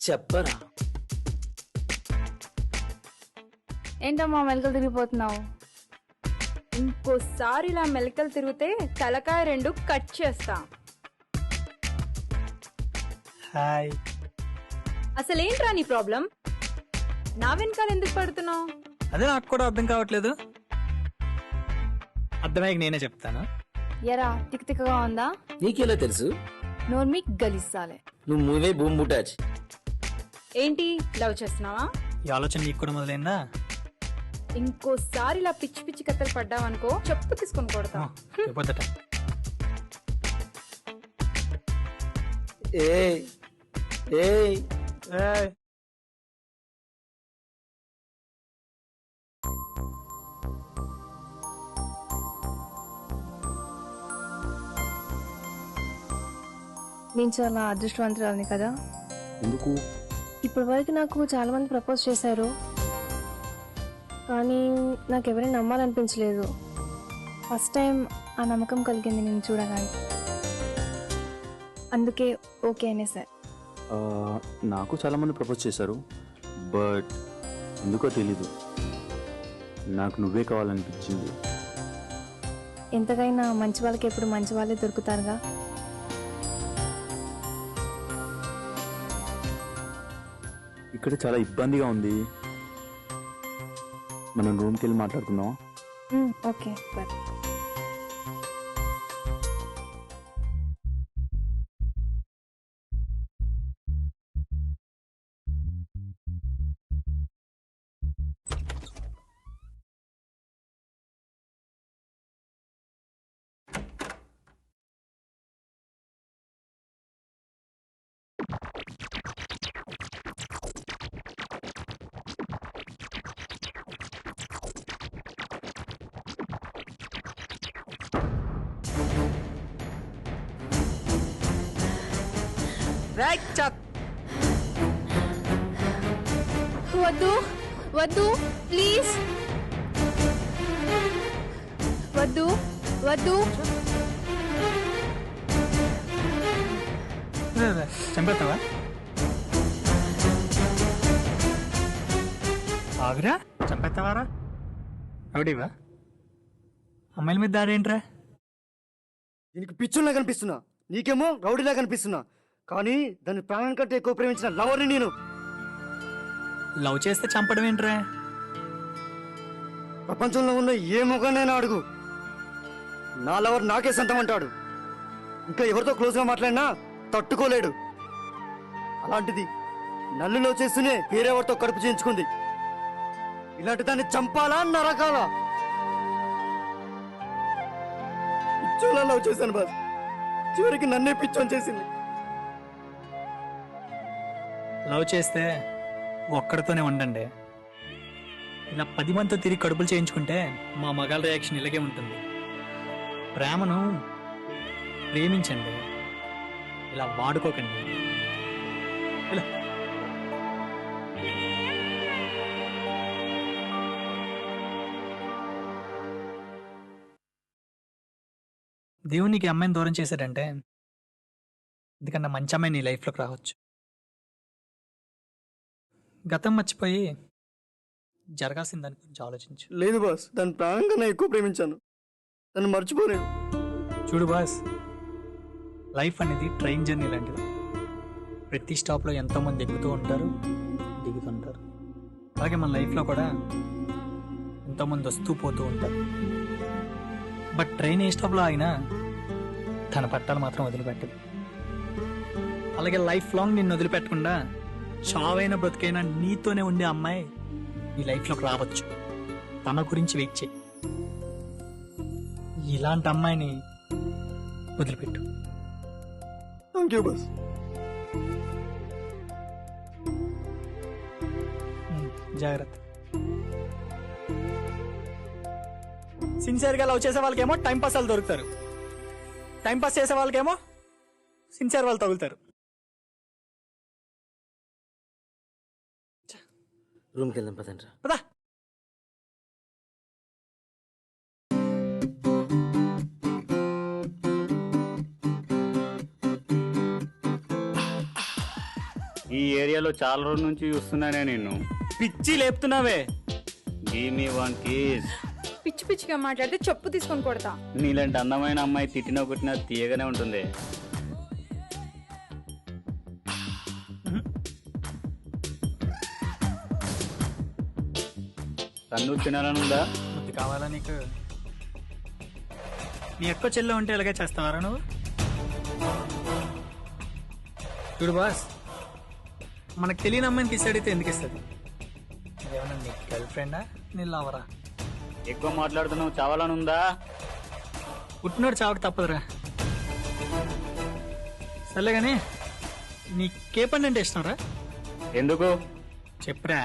Speaker 3: చెప్పరా?
Speaker 7: ఏంటమ్మా మెలకలు తిరిగిపోతున్నావు?
Speaker 10: ఇంకోసారి ఇలా మెలకలు తిరిగితే తలకాయ 2 కట్ చేస్తా.
Speaker 4: హాయ్.
Speaker 10: అసలేంట్రా నీ ప్రాబ్లం? నా వెనకాల ఎందుకు పడుతున్నావు?
Speaker 4: అదే నాకు కూడా అర్థం కావట్లేదు. అర్థమయ్యాక నేనే చెప్తాను.
Speaker 7: ఎరా తిక్కగా ఉందా?
Speaker 3: నీకెలా తెలుసు?
Speaker 7: నోర్మి గలిస్తాలే.
Speaker 3: నువ్వు మూవే బూమ్ బుటాచ్.
Speaker 10: ఏంటి లవ్ చేస్తున్నావా?
Speaker 4: ఈ ఆలోచన నీకు కూడా మొదలైందా?
Speaker 10: ఇంకోసారి ఇలా పిచ్చి పిచ్చి కథలు పడ్డావనుకో చెప్పు తీసుకొని కొడతా.
Speaker 3: ఏయ్ ఏయ్
Speaker 4: ఏయ్.
Speaker 7: నేను చాలా అదృష్టవంతురాలని కదా.
Speaker 9: ఎందుకు?
Speaker 7: ఇప్పటి వరకు నాకు చాలా మంది ప్రపోజ్ చేశారు, కానీ నాకు ఎవరైనా నమ్మాలనిపించలేదు. ఫస్ట్ టైం ఆ నమ్మకం కలిగింది నేను చూడగానే. అందుకే ఓకే అనేసారు.
Speaker 9: నాకు చాలామంది ప్రపోజ్ చేశారు, బట్ ఎందుకో తెలీదు, నాకు నువ్వే కావాలనిపించింది.
Speaker 7: ఎంతకైనా మంచి వాళ్ళకి ఎప్పుడు మంచి వాళ్ళే దొరుకుతారుగా.
Speaker 9: ఇక్కడ చాలా ఇబ్బందిగా ఉంది, మనం రూమ్కి వెళ్ళి మాట్లాడుకుందాం.
Speaker 7: ఓకే బట్ వద్దు వద్దు ప్లీజ్ వద్దు వద్దు.
Speaker 4: చంపేస్తావా? ఆగురా, చంపేస్తావారా? రౌడీవా? అమ్మాయిల మీద దాడేంట్రా?
Speaker 5: దీనికి పిచ్చుల్లా కనిపిస్తున్నా, నీకేమో రౌడీలా కనిపిస్తున్నా, కానీ దాని ప్రాణం కంటే ఎక్కువ ప్రేమించిన లవర్ని నేను.
Speaker 4: లవ్ చేస్తే చంపడం ఏంట్రా?
Speaker 5: ప్రపంచంలో ఉన్న ఏ మొగానైనా అడుగు, నా లవర్ నాకే సొంతం అంటాడు. ఇంకా ఎవరితో క్లోజ్గా మాట్లాడినా తట్టుకోలేడు. అలాంటిది నన్ను లవ్ చేస్తూనే వేరేవారితో కడుపు చేయించుకుంది. ఇలాంటి దాన్ని చంపాలా నరకాలా? పిచ్చోలా లవ్ చేశాను బాస్, చివరికి నన్నే పిచ్చోని చేసింది.
Speaker 4: లవ్ చేస్తే ఒక్కడితోనే ఉండండి. ఇలా 10 మందితో తిరిగి కడుపులు చేయించుకుంటే మా మగాళ్ళ రియాక్షన్ ఇలాగే ఉంటుంది. ప్రేమను ప్రేమించండి, ఇలా వాడుకోకండి. ఇలా దేవుడు నీకు ఈ అమ్మాయిని దూరం చేశాడంటే ఎందుకన్నా మంచి అమ్మాయి నీ లైఫ్లోకి రావచ్చు. గతం మర్చిపోయి జరగాల్సిన దాని గురించి ఆలోచించు.
Speaker 5: లేదు బాస్, దాని ప్రాణం కన్నా ఎక్కువ ప్రేమించాను, దాన్ని మర్చిపోలేను.
Speaker 4: చూడు బాస్, లైఫ్ అనేది ట్రైన్ జర్నీ లాంటిది. ప్రతి స్టాప్లో ఎంతోమంది ఎక్కుతూ ఉంటారు, దిగుతుంటారు. అలాగే మన లైఫ్లో కూడా ఎంతోమంది వస్తూ పోతూ ఉంటారు. బట్ ట్రైన్ ఏ స్టాప్లో ఆగినా తన పట్టాలు మాత్రం వదిలిపెట్టదు. అలాగే లైఫ్ లాంగ్ నిన్ను వదిలిపెట్టకుండా చావైన బ్రతికైనా నీతోనే ఉండే అమ్మాయి నీ లైఫ్లోకి రావచ్చు. తన గురించి వెయిట్ చేయి. ఇలాంటి అమ్మాయిని వదిలిపెట్టు.
Speaker 5: Thank you boss.
Speaker 4: జాగ్రత్త. సిన్సియర్గా లవ్ చేసే వాళ్ళకేమో టైం పాస్ వాళ్ళు దొరుకుతారు, టైం పాస్ చేసే వాళ్ళకేమో సిన్సియర్ వాళ్ళు తగులుతారు.
Speaker 3: రూమ్కి వెళ్దాం పదండ్రా.
Speaker 4: పదా.
Speaker 15: ఈ ఏరియాలో చాలా రోజుల నుంచి చూస్తున్నానే నిన్ను.
Speaker 4: పిచ్చి లేపుతున్నావే.
Speaker 15: Give me one kiss.
Speaker 10: పిచ్చి పిచ్చిగా మాట్లాడితే చెప్పు తీసుకొని కొడతా.
Speaker 15: నీలాంటి అందమైన అమ్మాయి తిట్టినా కొట్టినా తీయగానే ఉంటుంది. కన్ను తినాలనుందా?
Speaker 4: బుద్ధి కావాలా నీకు? నీ ఎక్కువ చెల్లె ఉంటే ఇలాగే చేస్తావారా నువ్వు? చూడు బాస్, మనకు తెలియని అమ్మాయిని కిస్ అడిగితే ఎందుకు ఇస్తుంది? ఏమన్నా నీ గర్ల్ ఫ్రెండా, నీ లవరా?
Speaker 15: ఎక్కువ మాట్లాడుతున్నావు, చావాలనుందా?
Speaker 4: పుట్టినోడు చావక తప్పదురా. సర్లే కానీ నీ కే పండు అంటే ఇష్టం రా?
Speaker 15: ఎందుకు
Speaker 4: చెప్పురా.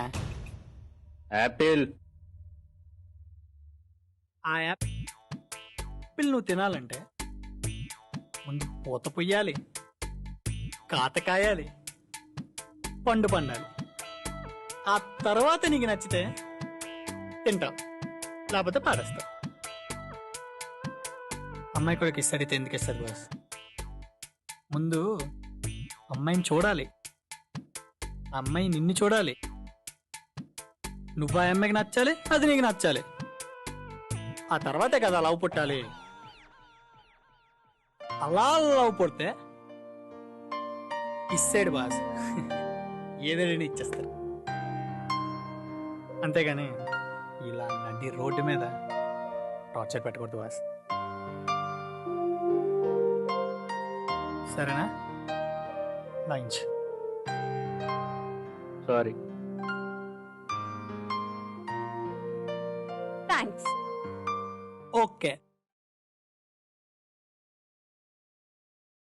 Speaker 15: యాపిల్.
Speaker 4: ఆ యాపిల్ నువ్వు తినాలంటే ముందు పూత పొయ్యాలి, కాత కాయాలి, పండు పండాలి. ఆ తర్వాత నీకు నచ్చితే తింటావు, లేకపోతే పాడేస్తావు. అమ్మాయి కూడా కిస్ అడిగితే ఎందుకు ఇస్తారు బాస్? ముందు అమ్మాయిని చూడాలి, అమ్మాయి నిన్ను చూడాలి, నువ్వు ఆ అమ్మాయికి నచ్చాలి, అది నీకు నచ్చాలి. ఆ తర్వాతే కదా లవ్ పుట్టాలి. అలా లవ్ పుడితే ఇస్తాడు బాస్, ఏదైనా ఇచ్చేస్తారు. అంతేగాని ఇలా నడి రోడ్డు మీద టార్చర్ పెట్టకూడదు బాస్. సరేనా? లంచ్.
Speaker 15: సారీ.
Speaker 10: థ్యాంక్స్.
Speaker 4: ఓకే.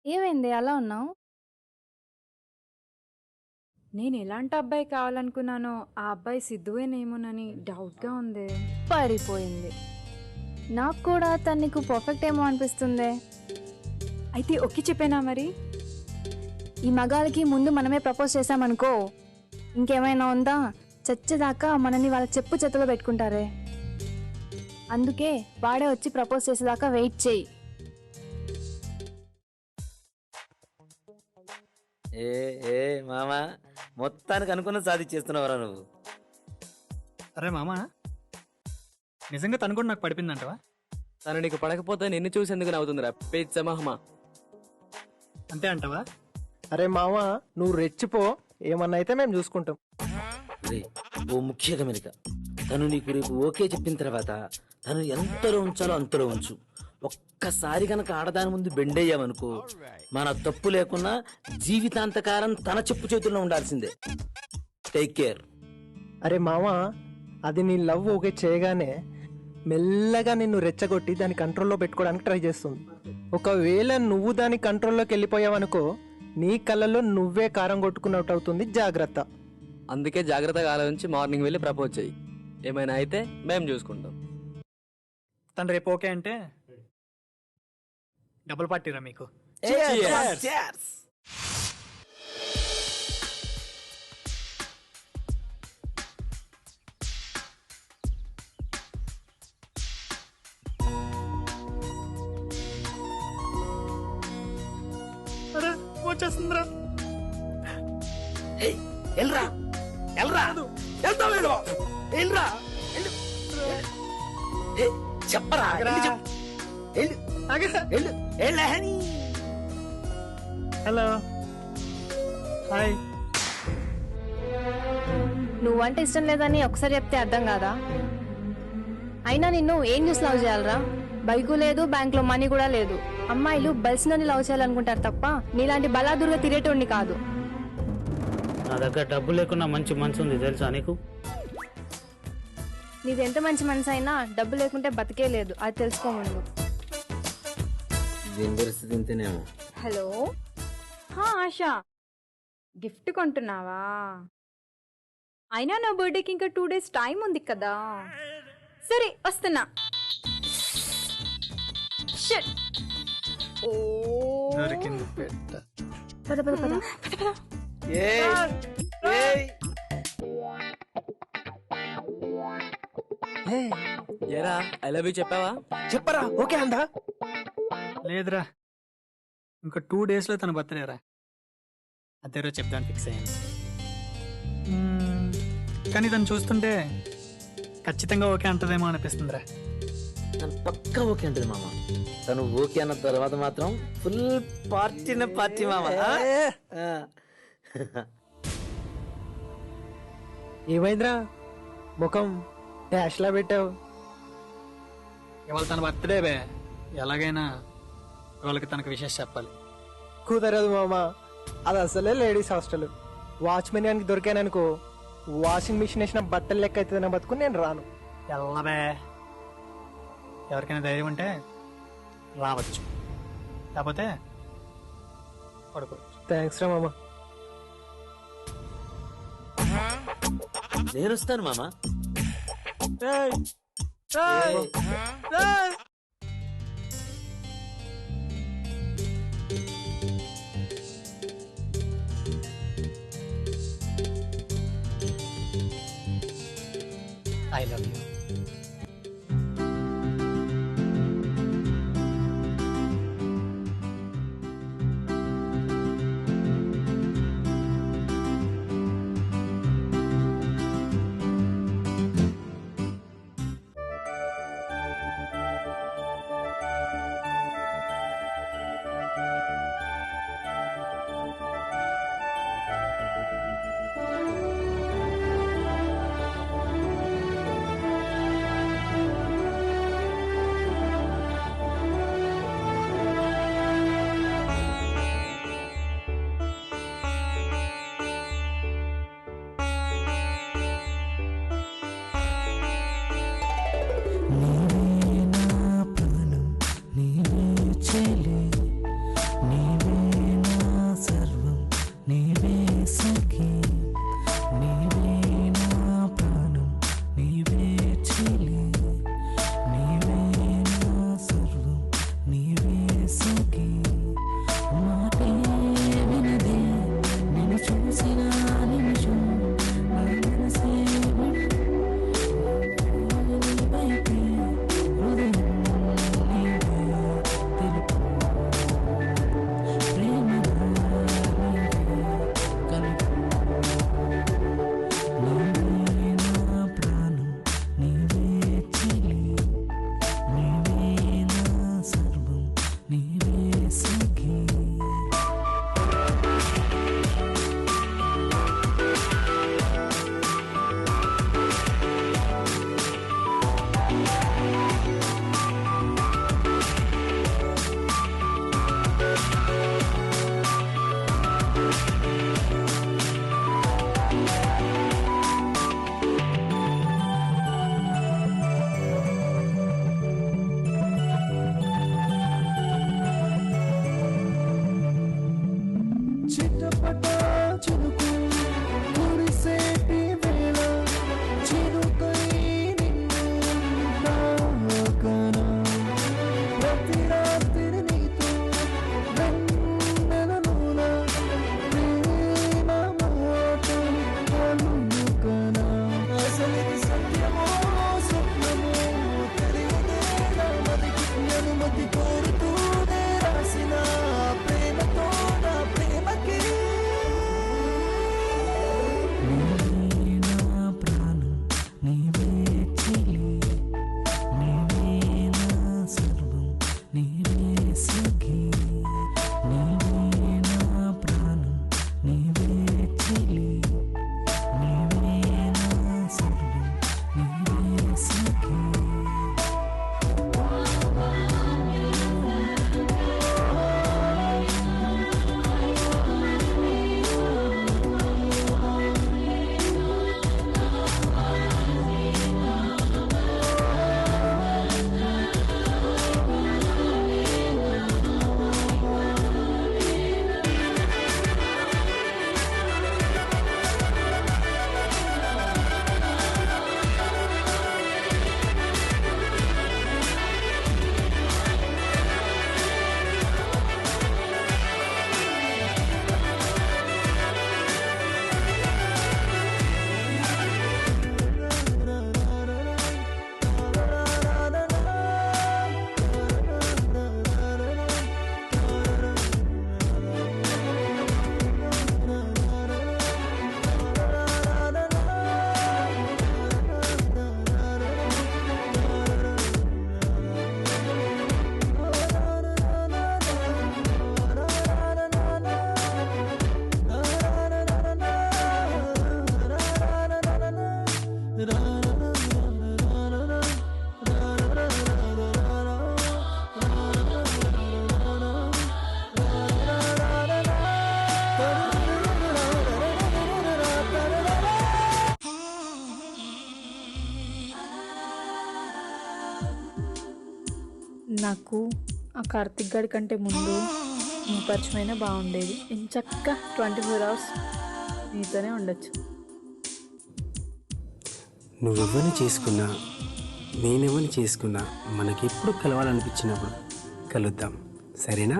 Speaker 7: ఏమైంది అలా ఉన్నావు?
Speaker 10: నేను ఎలాంటి అబ్బాయి కావాలనుకున్నానో ఆ అబ్బాయి సిద్ధువేనేమోనని డౌట్గా ఉంది.
Speaker 7: పడిపోయింది. నాకు కూడా తను నీకు పర్ఫెక్ట్ ఏమో అనిపిస్తుంది.
Speaker 10: అయితే ఒకే చెప్పేనా మరి?
Speaker 7: ఈ మగాళ్ళకి ముందు మనమే ప్రపోజ్ చేసామనుకో, ఇంకేమైనా ఉందా? చచ్చేదాకా మనని వాళ్ళ చెప్పు చేతిలో పెట్టుకుంటారే. అందుకే వాడే వచ్చి ప్రపోజ్ చేసేదాకా వెయిట్ చేయి.
Speaker 3: ఏ ఏ మామా, మొత్తానికి అనుకున్న సాధించేస్తున్నావురా నువ్వు.
Speaker 4: అరే మామా, నిజంగా తను కూడా నాకు పడిపోయిందంటవా?
Speaker 5: తను నీకు పడకపోతే నిన్ను చూసి ఎందుకు నవ్వుతుందిరా పేచ్చమహమా.
Speaker 4: అంతే అంటవా?
Speaker 5: అరే మామా, నువ్వు రెచ్చిపో, ఏమన్నా అయితే మేము చూసుకుంటాం.
Speaker 3: రే, ఓ ముఖ్య గమనిక. తను నీకు రేపు ఓకే చెప్పిన తర్వాత తను ఎంతలో ఉంచాలో అంతలో ఉంచు. ఒక్కసారి గనక ఆడదాని ముందు బెండయ్యామనుకో, మన తప్పు లేకున్నా జీవితాంతకాలం తన చెప్పు చేతుల్లో ఉండాల్సిందే. Take care.
Speaker 5: అరే మామా, అది నీ లవ్ ఓకే చేయగానే మెల్లగా నిన్ను రెచ్చగొట్టి దాన్ని కంట్రోల్లో పెట్టుకోవడానికి ట్రై చేస్తుంది. ఒకవేళ నువ్వు దాని కంట్రోల్లోకి వెళ్ళిపోయావనుకో, నీ కళ్ళలో నువ్వే కారం కొట్టుకున్నట్టు అవుతుంది. జాగ్రత్త.
Speaker 16: అందుకే జాగ్రత్తగా ఆలోచించి మార్నింగ్ వెళ్ళి ప్రపోజ్ చెయ్యి. ఏమైనా అయితే మేము చూసుకుంటాం.
Speaker 4: తను రేపు ఓకే అంటే డబుల్ పార్టీరా మీకు. అరే వచ్చేస్తుందిరా.
Speaker 3: ఎల్రా ఎల్రా వెళ్తావు ఎల్రా చెప్పరా.
Speaker 4: Hello, hi.
Speaker 7: నువ్వంటే ఇష్టం లేదని ఒకసారి చెప్తే అర్థం కాదా? అయినా నిన్ను ఏం చూసి లవ్ చేయాలరా? బైకు లేదు, బ్యాంక్లో మనీ కూడా లేదు. అమ్మాయిలు బల్సినని లవ్ చేయాలనుకుంటారు తప్ప నీలాంటి బలాదుర్గా తిరిగేటోడిని కాదు.
Speaker 17: నా దగ్గర డబ్బు లేకున్నా మంచి మనసు ఉంది తెలుసా నీకు?
Speaker 7: నీది ఎంత మంచి మనసు అయినా డబ్బు లేకుంటే బతికే లేదు, అది తెలుసుకోమండు.
Speaker 3: దీని పరిస్థితి ఇంతేనేమో.
Speaker 10: హలో, ఆశా, గిఫ్ట్ కొంటున్నావా? అయినా నా బర్త్డేకి ఇంకా 2 days టైం ఉంది కదా. సరే వస్తున్నా. షిట్. ఓ
Speaker 4: దొరికింది పెట్ట.
Speaker 7: పద పద పద.
Speaker 16: ఏరా ఐ లవ్ యూ చెప్పావా?
Speaker 5: చెప్పరా ఓకే అందా?
Speaker 4: లేదురా, ఇంకా 2 daysలో తన బర్త్డే రా. అదే రోజు చెప్దాను ఫిక్స్ అయ్యాను. కానీ తను చూస్తుంటే ఖచ్చితంగా ఓకే అంటదేమో అనిపిస్తుందిరా.
Speaker 3: తను పక్కా ఓకే అంటది మామ. తను ఓకే అన్న తర్వాత మాత్రం ఫుల్ పార్టీ మామ.
Speaker 5: ఏమైందిరా ముఖం డాష్ లా పెట్టావు?
Speaker 4: ఇవాళ తన బర్త్డే బే, ఎలాగైనా వాళ్ళకి తనకు విషయం చెప్పాలి.
Speaker 5: కుదరదు మామ, అది అసలే లేడీస్ హాస్టల్. వాచ్మెన్ గానికి దొరికాననుకో వాషింగ్ మిషన్ వేసిన బట్టలు లెక్క అవుతుంది బతుకుని నేను రాను.
Speaker 4: ఎల్లబే, ఎవరికైనా ధైర్యం ఉంటే రావచ్చు, లేకపోతే పడుకోవచ్చు.
Speaker 5: థ్యాంక్స్ రా మామ.
Speaker 3: నేను వస్తాను మామ.
Speaker 4: I love you.
Speaker 2: చూసిన నిమిషం
Speaker 11: నాకు ఆ కార్తిక్ గారి కంటే ముందు నువ్వు పరిచయమైనా బాగుండేది. ఇంచక్క 24 అవర్స్ నీతోనే ఉండొచ్చు.
Speaker 18: నువ్వెవరిని చేసుకున్నా నేనెవరిని చేసుకున్నా మనకెప్పుడు కలవాలనిపించినప్పుడు కలుద్దాం, సరేనా?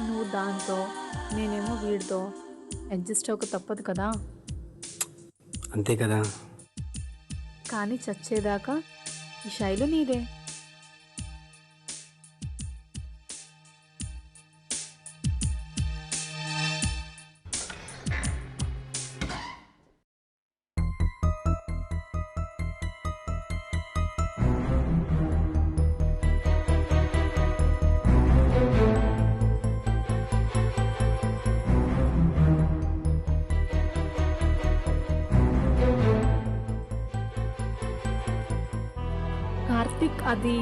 Speaker 11: నువ్వు దాంతో నేనేమో వీడితో అడ్జస్ట్ అవ్వక తప్పదు కదా.
Speaker 18: అంతే కదా.
Speaker 11: కానీ చచ్చేదాకా ఈ శైలు నీదే. కార్తిక్, అది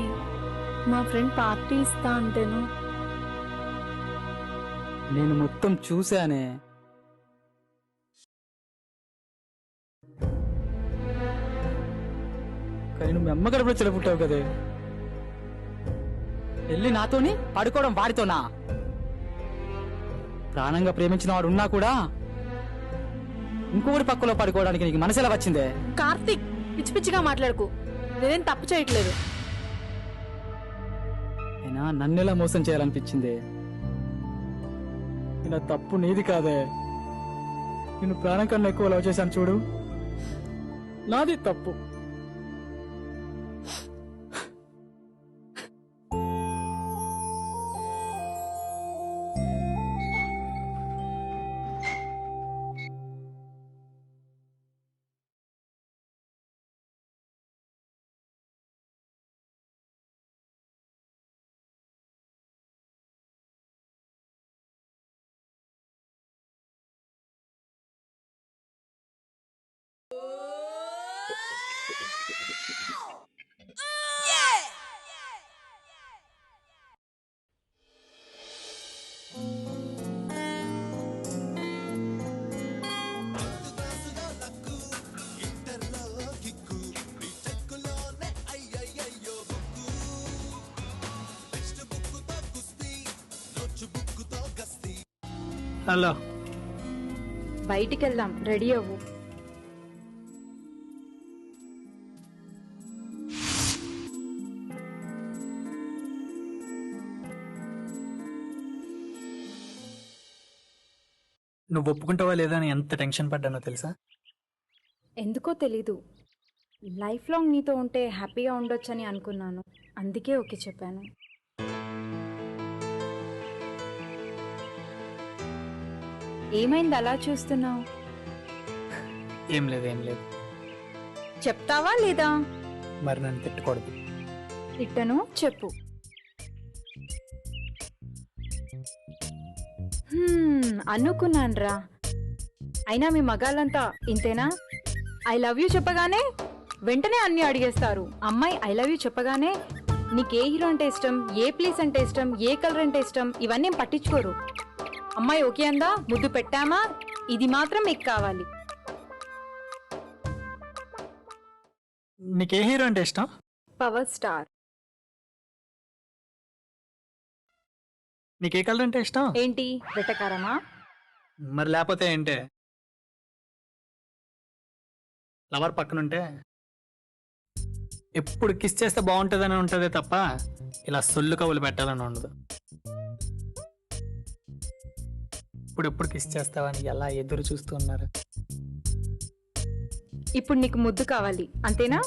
Speaker 11: మా ఫ్రెండ్ పార్టీ ఇస్తా అంటేను.
Speaker 12: నేను మొత్తం చూశానే. కానీ నువ్వు అమ్మ గడపలో చెలపుట్టావు కదే. వెళ్ళి నాతోని పడుకోవడం వాడితోనా? ప్రాణంగా ప్రేమించిన వాడు ఉన్నా కూడా ఇంకొకటి పక్కలో పడుకోవడానికి నీకు మనసు ఎలా వచ్చిందే?
Speaker 11: కార్తిక్, పిచ్చి పిచ్చిగా మాట్లాడుకు. నేనేం తప్పు చేయట్లేదు.
Speaker 12: అయినా నన్నెలా మోసం చేయాలనిపించిందే? ఇలా తప్పు నీది కాదే. నేను ప్రాణం కన్నా ఎక్కువ లవ్ చేశాను చూడు, నాది తప్పు.
Speaker 4: హలో,
Speaker 10: బయటికి వెళ్దాం, రెడీ అవ్వు.
Speaker 4: నువ్వు ఒప్పుకుంటావా లేదా అని ఎంత టెన్షన్ పడ్డానో తెలుసా?
Speaker 10: ఎందుకో తెలీదు, లైఫ్ లాంగ్ నీతో ఉంటే హ్యాపీగా ఉండొచ్చని అనుకున్నాను. అందుకే ఓకే చెప్పాను. ఏమైంది అలా చూస్తున్నావు?
Speaker 4: ఏం లేదు, ఏం లేదు.
Speaker 10: చెప్తావా లేదా?
Speaker 4: మరి నన్ను తిట్టకూడదు.
Speaker 10: తిట్టను, చెప్పు. అనుకున్నాన్రా. అయినా మీ మగాళ్ళంతా ఇంతేనా? ఐ లవ్ యూ చెప్పగానే వెంటనే అన్ని అడిగేస్తారు. అమ్మాయి ఐ లవ్ యూ చెప్పగానే నీకు ఏ హీరో అంటే ఇష్టం, ఏ ప్లేస్ అంటే ఇష్టం, ఏ కలర్ అంటే ఇష్టం, ఇవన్నీ ఏం పట్టించుకోరు. అమ్మాయి ఓకే అందా, ముద్దు పెట్టామా, ఇది మాత్రం మీకు కావాలి.
Speaker 4: నీకే హీరో అంటే ఇష్టం?
Speaker 10: Power star.
Speaker 4: నీకే కలర్ అంటే ఇష్టం?
Speaker 10: ఏంటి వెటకారమా?
Speaker 4: మరి లేకపోతే ఏంటే? లవర్ పక్కనుంటే ఎప్పుడు కిస్ చేస్తే బాగుంటుందని ఉంటుందే తప్ప ఇలా సొల్లు కవులు పెట్టాలని ఉండదు. ఇప్పుడు కిస్ చేస్తావని ఎలా ఎదురు చూస్తూ ఉన్నారు.
Speaker 10: ఇప్పుడు నీకు ముద్దు కావాలి అంతేనా?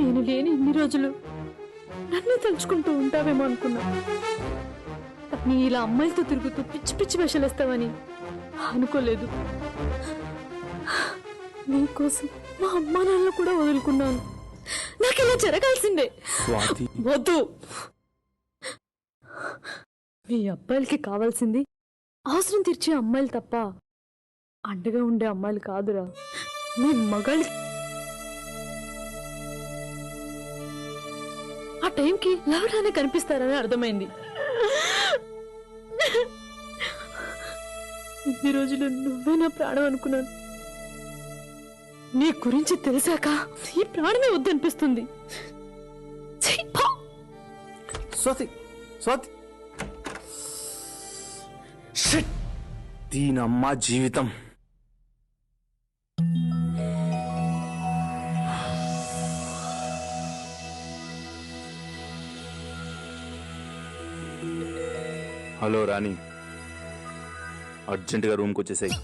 Speaker 11: నేను లేని ఇన్ని రోజులు నన్నే తలుచుకుంటూ ఉంటావేమో అనుకున్నా. కానీ ఇలా అమ్మాయిలతో తిరుగుతూ పిచ్చి పిచ్చి వేషలేస్తావని అనుకోలేదు. నీకోసం మా అమ్మా నాన్నలు కూడా వదులుకున్నాను. నాకు ఇలా జరగాల్సిందే. వద్దు. మీ అబ్బాయిలకి కావాల్సింది అవసరం తీర్చే అమ్మాయిలు తప్ప అండగా ఉండే అమ్మాయిలు కాదురా. మీ మగాళ్ళ ఆ టైంకి లవడానే కనిపిస్తారని అర్థమైంది. ఇన్ని రోజులు నువ్వే నా ప్రాణం అనుకున్నాను. నీ గురించి తెలిసాక ఈ ప్రాణమే వద్దనిపిస్తుంది.
Speaker 9: స్వాతి స్వాతి దీనమ్మ జీవితం. హలో రాణి, అర్జెంటుగా రూమ్కి వచ్చేసాయి.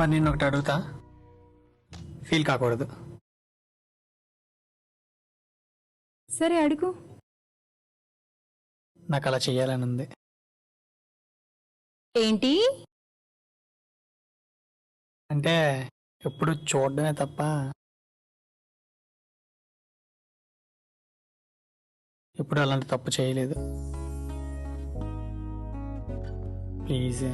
Speaker 4: మరి నేను ఒకటి అడుగుతా, ఫీల్ కాకూడదు.
Speaker 10: సరే అడుగు.
Speaker 4: నాకు అలా చెయ్యాలని ఉంది.
Speaker 10: ఏంటి?
Speaker 4: అంటే ఎప్పుడు చూడడమే తప్ప ఎప్పుడు అలాంటి తప్పు చేయలేదు. ప్లీజ్.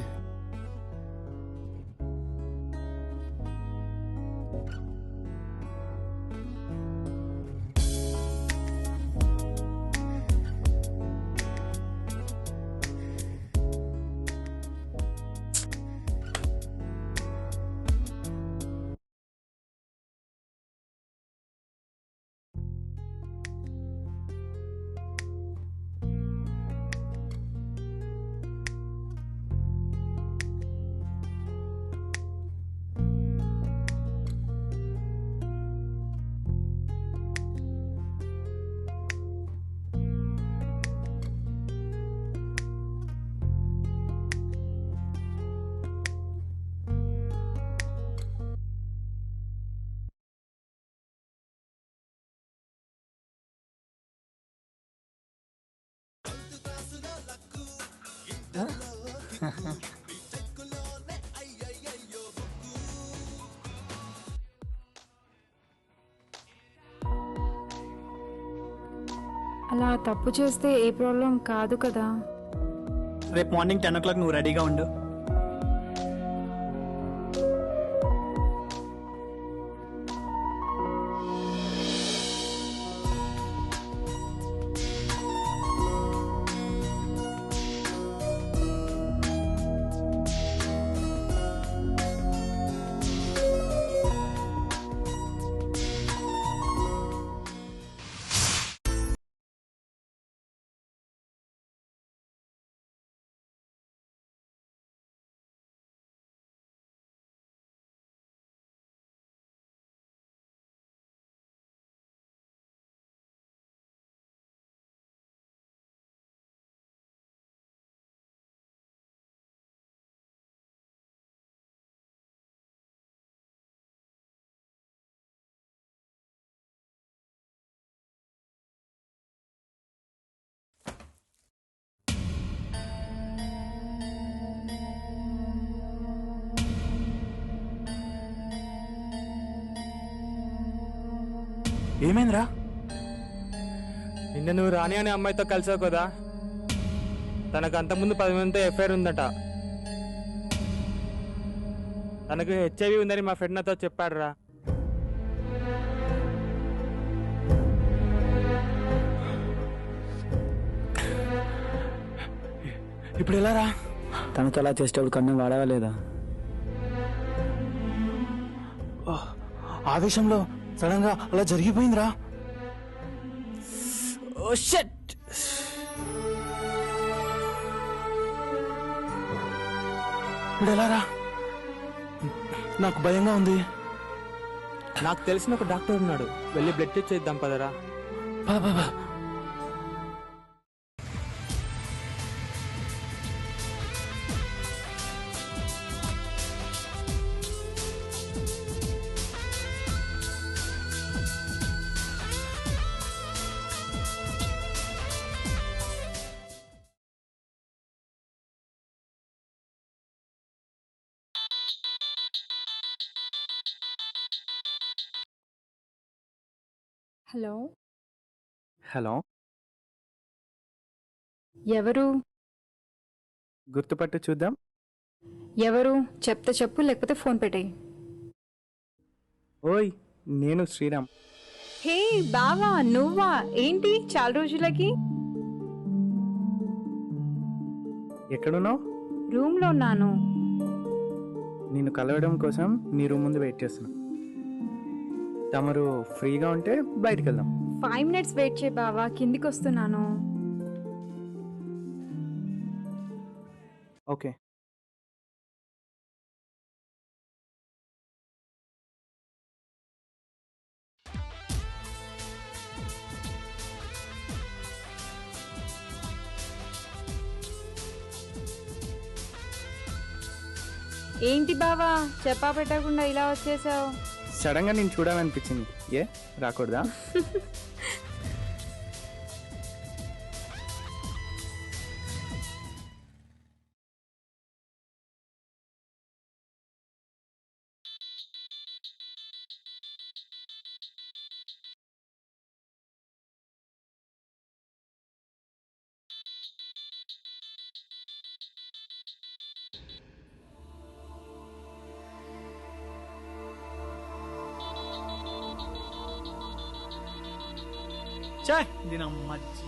Speaker 10: అలా తప్పు చేస్తే ఏ ప్రాబ్లం కాదు కదా.
Speaker 4: రేపు మార్నింగ్ 10 o'clock నువ్వు రెడీగా ఉండు.
Speaker 9: ఏమైందిరా?
Speaker 5: నిన్న నువ్వు రాణి అనే అమ్మాయితో కలిసావు కదా, తనకు అంతకుముందు 10 మందితో ఎఫ్ఐఆర్ ఉందట.
Speaker 19: తనకు హెచ్ఐవి ఉందని మా ఫ్రెండ్ నాతో చెప్పాడు రా.
Speaker 9: ఇప్పుడు ఎలా రా?
Speaker 12: తనతో అలా చేసేటప్పుడు కన్ను వాడవా లేదా?
Speaker 9: ఆవేశంలో సడన్ గా అలా జరిగిపోయిందిరా.
Speaker 19: ఓ షట్.
Speaker 9: ఇప్పుడు ఎలా రా? నాకు భయంగా ఉంది.
Speaker 19: నాకు తెలిసిన ఒక డాక్టర్ ఉన్నాడు, వెళ్ళి బ్లడ్ టెస్ట్ చేద్దాం పదరా.
Speaker 9: పద పద.
Speaker 10: హలో,
Speaker 19: హలో,
Speaker 10: ఎవరు?
Speaker 19: గుర్తుపట్టు చూద్దాం.
Speaker 10: ఎవరు చెప్తే చెప్పు, లేకపోతే ఫోన్ పెట్టేయి.
Speaker 19: ఓయ్, నేను శ్రీరామ్.
Speaker 10: హే బావా, నువ్వా? ఏంటి చాలా రోజులకి?
Speaker 19: ఎక్కడున్నావు?
Speaker 10: రూమ్లో ఉన్నాను.
Speaker 19: నిన్ను కలవడం కోసం నీ రూమ్ ముందు వెయిట్ చేస్తున్నా. తమరు ఫ్రీగా ఉంటే బయటికి వెళ్దాం.
Speaker 10: 5 minutes వెయిట్ చేయి బావా, కిందికి వస్తున్నాను.
Speaker 19: ఓకే.
Speaker 10: ఏంటి బావా, చెప్పా పెట్టకుండా ఇలా వచ్చేసావు?
Speaker 19: సడన్ గా నేను చూడాలనిపించింది. ఏ రాకూడదా?
Speaker 4: దీని అమ్మచ్చి.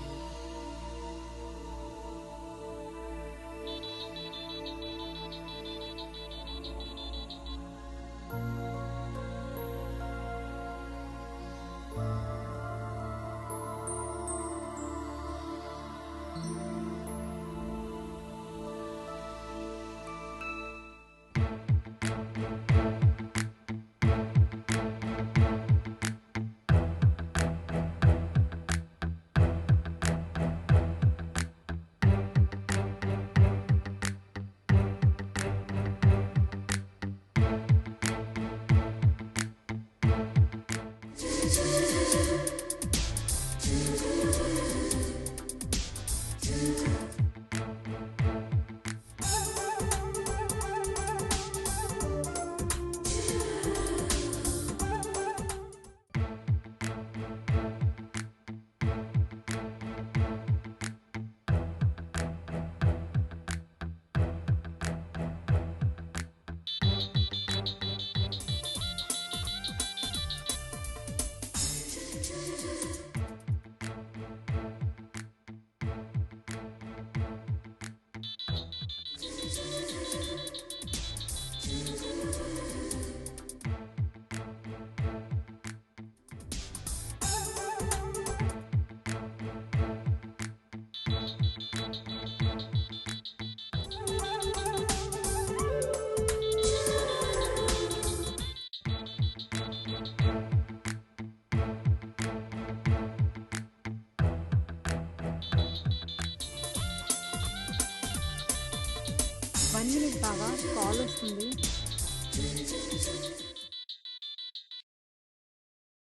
Speaker 10: బావా, కాల్ వస్తుంది.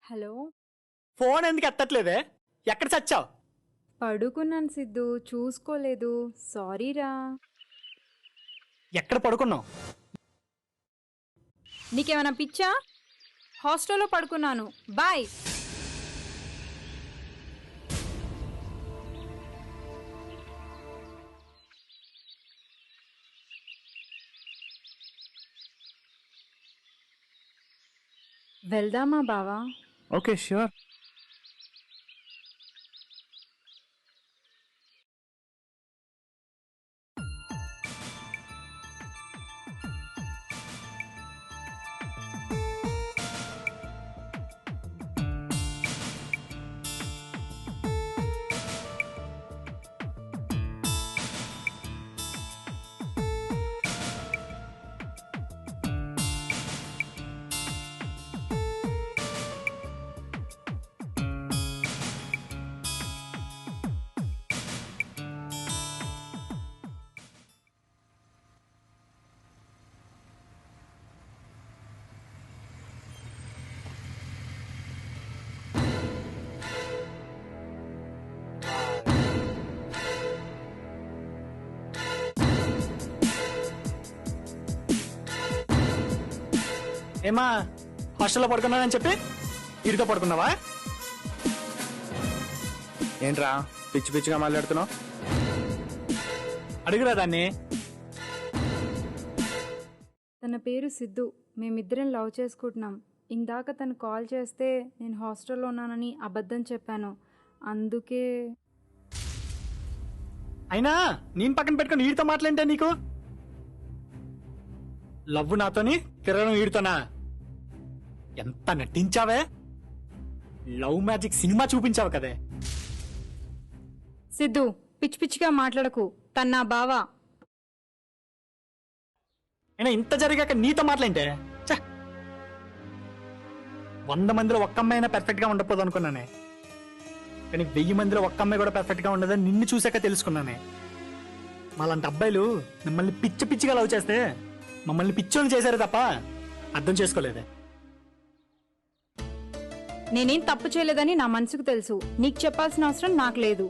Speaker 10: హలో.
Speaker 4: ఫోన్ ఎందుకు ఎత్తట్లేదే? ఎక్కడ చచ్చావు?
Speaker 10: పడుకున్నాను సిద్ధు, చూసుకోలేదు. సారీరా.
Speaker 4: ఎక్కడ పడుకున్నావు?
Speaker 10: నీకేమైనా పిచ్చా? హాస్టల్లో పడుకున్నాను. బాయ్. వెళ్దామా బావా?
Speaker 19: Okay sure.
Speaker 4: ఏమా హాస్టల్లో పడుకున్నానని చెప్పి ఇడితో పడుకున్నావా?
Speaker 19: ఏంట్రా పిచ్చి పిచ్చిగా మాట్లాడుతున్నావు?
Speaker 4: అడుగురా దాన్ని.
Speaker 10: తన పేరు సిద్ధు. మేమిద్దరం లవ్ చేసుకుంటున్నాం. ఇందాక తను కాల్ చేస్తే నేను హాస్టల్లో ఉన్నానని అబద్ధం చెప్పాను. అందుకే
Speaker 4: అయినా నేను పక్కన పెట్టుకుని వీడితో మాట్లాడితే నీకు లవ్ నాతోని తిరగడం వీడితోనా? ఎంత నటించావే, లవ్ మ్యాజిక్ సినిమా చూపించావు కదే.
Speaker 10: సిద్ధు పిచ్చి పిచ్చిగా మాట్లాడకు. తన నా బావ.
Speaker 4: అయినా ఇంత జరిగాక నీతో మాట్లాడితే 100 మందిలో ఒక్క అమ్మాయినా పెర్ఫెక్ట్ గా ఉండకపోదు అనుకున్నానే, కానీ 1000 మందిలో ఒక్క అమ్మాయి కూడా పెర్ఫెక్ట్ గా ఉండదని నిన్ను చూసాక తెలుసుకున్నానే. మాలాంటి అబ్బాయిలు మిమ్మల్ని పిచ్చి పిచ్చిగా లవ్ చేస్తే మమ్మల్ని పిచ్చోని చేశారే తప్ప అర్థం చేసుకోలేదే.
Speaker 10: నేనేం తప్పు చేయలేదని నా మనసుకు తెలుసు. నీకు చెప్పాల్సిన అవసరం నాకు లేదు.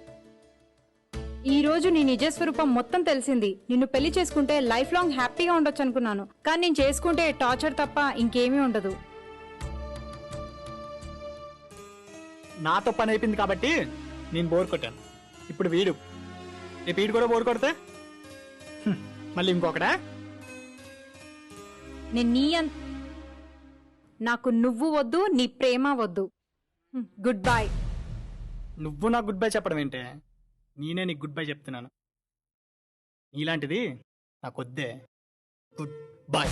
Speaker 10: ఈ రోజు నీ నిజస్వరూపం మొత్తం తెలిసింది. నిన్ను పెళ్లి చేసుకుంటే లైఫ్ లాంగ్ హ్యాపీగా ఉండొచ్చు అనుకున్నాను, కానీ నేను చేసుకుంటే టార్చర్ తప్ప ఇంకేమీ ఉండదు.
Speaker 4: నాతో పని అయిపోయింది కాబట్టి నేను బోర్ కొట్టాను. ఇప్పుడు వీడు రేపు వీడు కూడా బోర్ కొడితే మళ్ళీ ఇంకొకడా?
Speaker 10: నాకు నువ్వు వద్దు, నీ ప్రేమ వద్దు. Good bye.
Speaker 4: నువ్వు నాకు గుడ్ బై చెప్పడం ఏంటే? నేనే నీకు గుడ్ బై చెప్తున్నాను. నీలాంటిది నాకు వద్దే. Good bye.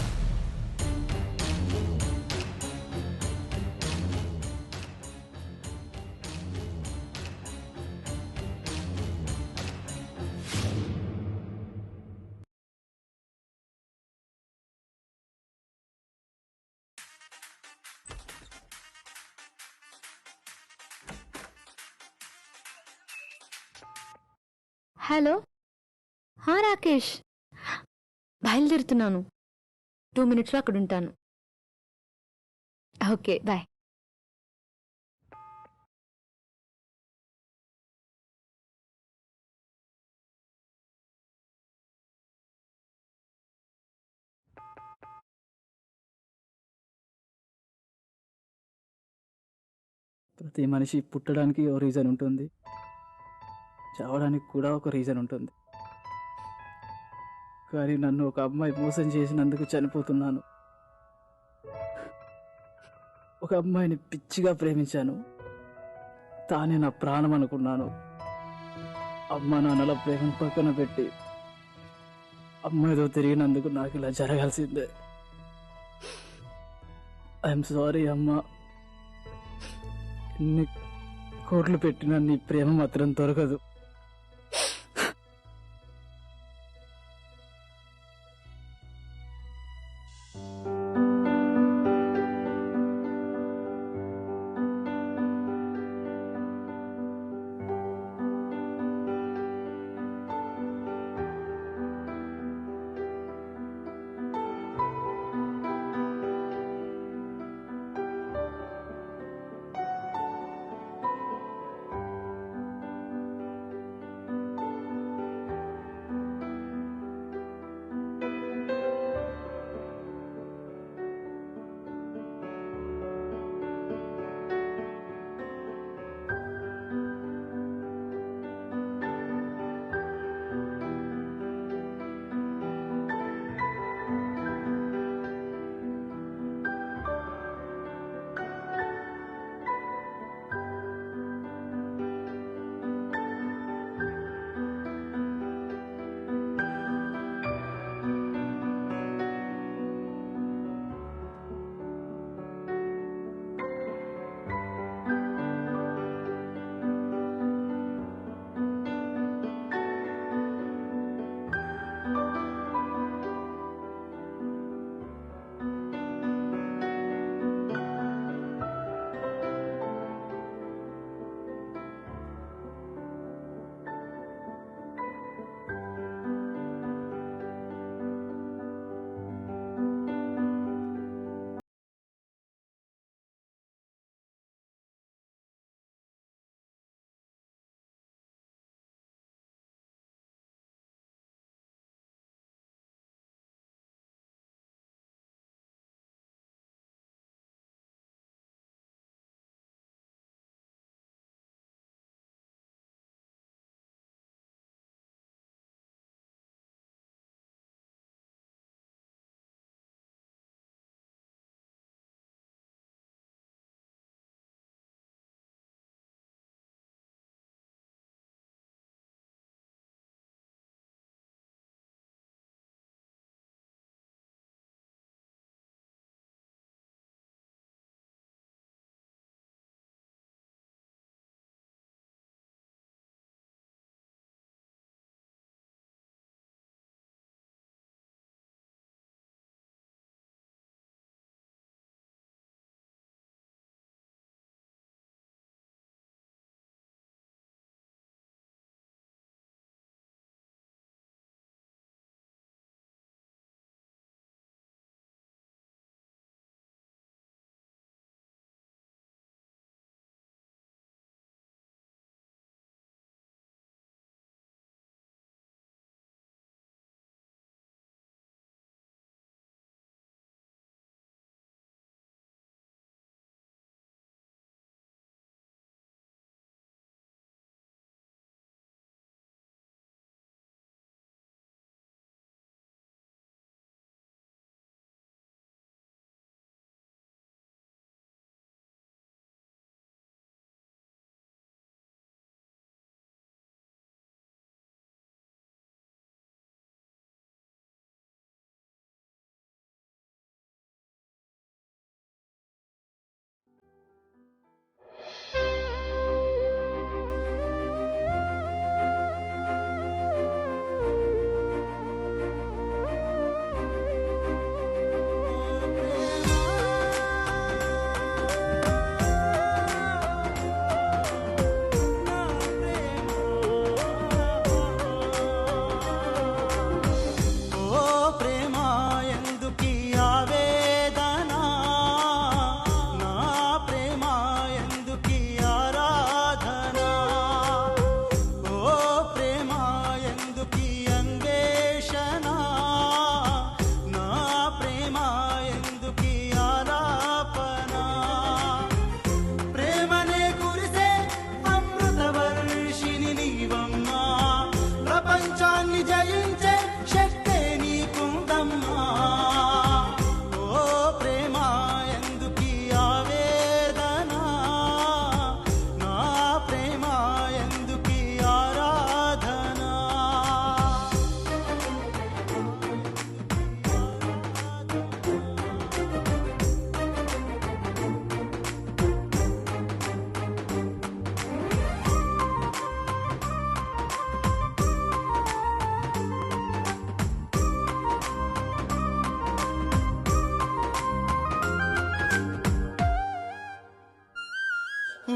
Speaker 8: హలో. రాకేష్, బయలుదేరుతున్నాను. 2 minutesలో అక్కడ ఉంటాను. Okay bye.
Speaker 12: ప్రతి మనిషి పుట్టడానికి ఓ రీజన్ ఉంటుంది, చావడానికి కూడా ఒక రీజన్ ఉంటుంది. కానీ నన్ను ఒక అమ్మాయి మోసం చేసినందుకు చనిపోతున్నాను. ఒక అమ్మాయిని పిచ్చిగా ప్రేమించాను, తానే నా ప్రాణం అనుకున్నాను. అమ్మ నాన్నల ప్రేమను పక్కన పెట్టి అమ్మాయితో తిరిగినందుకు నాకు ఇలా జరగాల్సిందే. ఐఎమ్ సారీ అమ్మా. ఎన్ని కోట్లు పెట్టినా నీ ప్రేమ మాత్రం దొరకదు.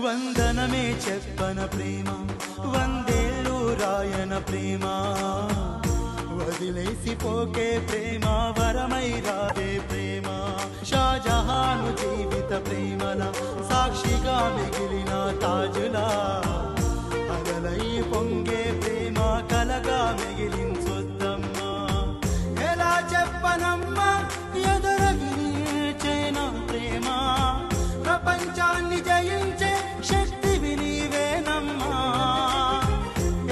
Speaker 6: వందనమే చెప్పన ప్రేమ, వందేళ్ళు రాయన ప్రేమ, వదిలేసి పోకే ప్రేమ, వరమై రావే ప్రేమ. షాజహాను జీవిత ప్రేమల సాక్షిగా మిగిలిన తాజులా, అలలై పొంగే ప్రేమ కలగా మిగిలించొద్దమ్మా. ఎలా చెప్పనమ్మా ఎదురగిన ప్రేమ, ప్రపంచాన్ని జయించే శక్తివి నీవేనమ్మా.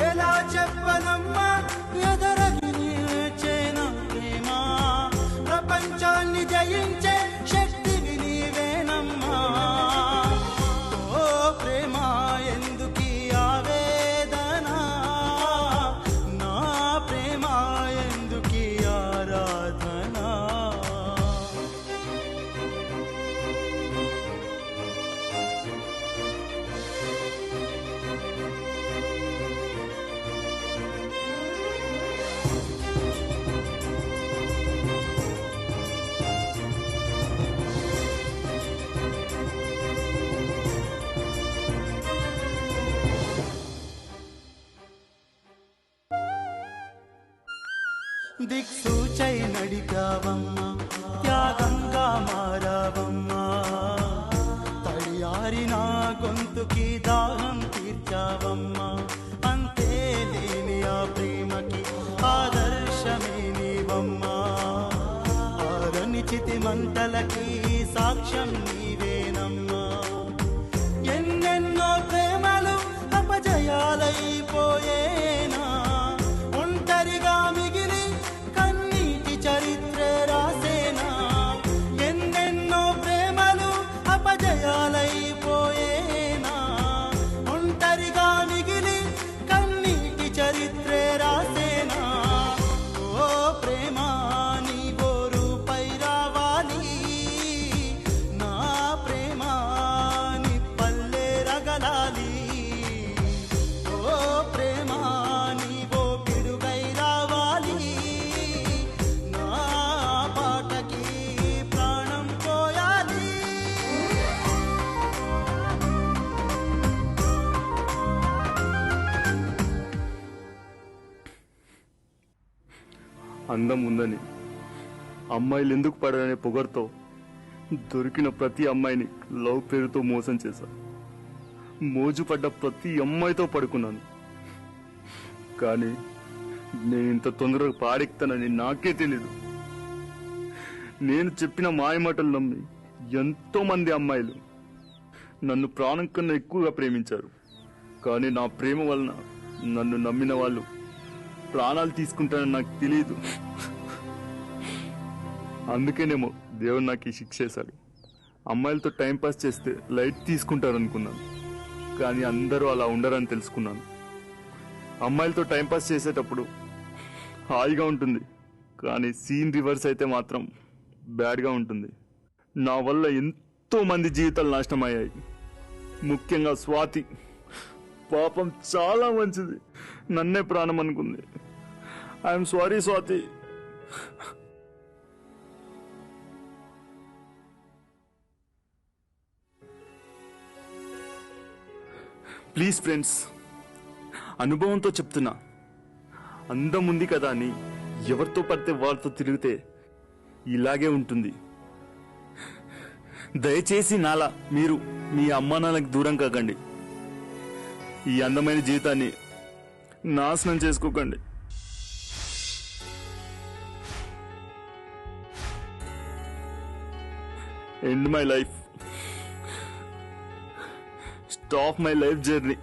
Speaker 6: ఎలా చెప్పనమ్మా ఎదురగిన ప్రేమ, ప్రపంచాన్ని జయించే శక్తివి నీవేనమ్మా. ఓ ప్రేమ ఎందుకీ ఆవేదన, నా ప్రేమ ఎందుకీ ఆరాధన. దిక్సూచై నడిపావమ్మా, త్యాగంగా మారావమ్మా. తడియారిన గొంతుకి దాహం తీర్చావమ్మా. అంతే లేని ఆ ప్రేమకి ఆదర్శమే నీవమ్మా. ఆరనిచితి మంటలకి సాక్ష్యం నీవేనమ్మా. ఎన్నెన్నో ప్రేమలు అపజయాలైపోయేనా, ఒంటరిగా మిగిలి కన్నీటి చరిత్ర రాసేనా. ఎన్నెన్నో ప్రేమలు అపజయాలైపోయేనా, ఒంటరిగా మిగిలి కన్నీటి చరిత్ర రాసేనా. ఓ ప్రేమ నీ గోరుపై రావాలి, నా ప్రేమ నీ పల్లె రగలాలి. ఓ ప్రేమ నీవో పిడుగై రావాలి, నా పాటకి ప్రాణం పోయాలి.
Speaker 9: అందం ఉందని అమ్మాయిలు ఎందుకు పడరనే పొగరుతో దొరికిన ప్రతి అమ్మాయిని లవ్ పేరుతో మోసం చేశా. మోజు పడ్డ ప్రతి అమ్మాయితో పడుకున్నాను. కానీ నేను ఇంత తొందరగా పాడెక్తానని నాకే తెలీదు. నేను చెప్పిన మాయమాటలు నమ్మి ఎంతో మంది అమ్మాయిలు నన్ను ప్రాణం కన్నా ఎక్కువగా ప్రేమించారు. కానీ నా ప్రేమ వలన నన్ను నమ్మిన వాళ్ళు ప్రాణాలు తీసుకుంటానని నాకు తెలియదు. అందుకేనేమో దేవుడు నాకు ఈ శిక్ష చేశాడు. అమ్మాయిలతో టైంపాస్ చేస్తే లైట్ తీసుకుంటారనుకున్నాను, కానీ అందరూ అలా ఉండరని తెలుసుకున్నాను. అమ్మాయిలతో టైంపాస్ చేసేటప్పుడు హాయిగా ఉంటుంది, కానీ సీన్ రివర్స్ అయితే మాత్రం బ్యాడ్గా ఉంటుంది. నా వల్ల ఎంతో మంది జీవితాలు నాశనం అయ్యాయి. ముఖ్యంగా స్వాతి పాపం చాలా మంచిది, నన్నే ప్రాణం అనుకుంది. I'm sorry Swathi. Please friends, అనుభవంతో చెప్తున్నా, అందం ఉంది కదా అని ఎవరితో పడితే వాళ్ళతో తిరిగితే ఇలాగే ఉంటుంది. దయచేసి నాలా మీరు మీ అమ్మా నాన్నకి దూరం కాకండి. ఈ అందమైన జీవితాన్ని నాశనం చేసుకోకండి. End my life, stop my life journey.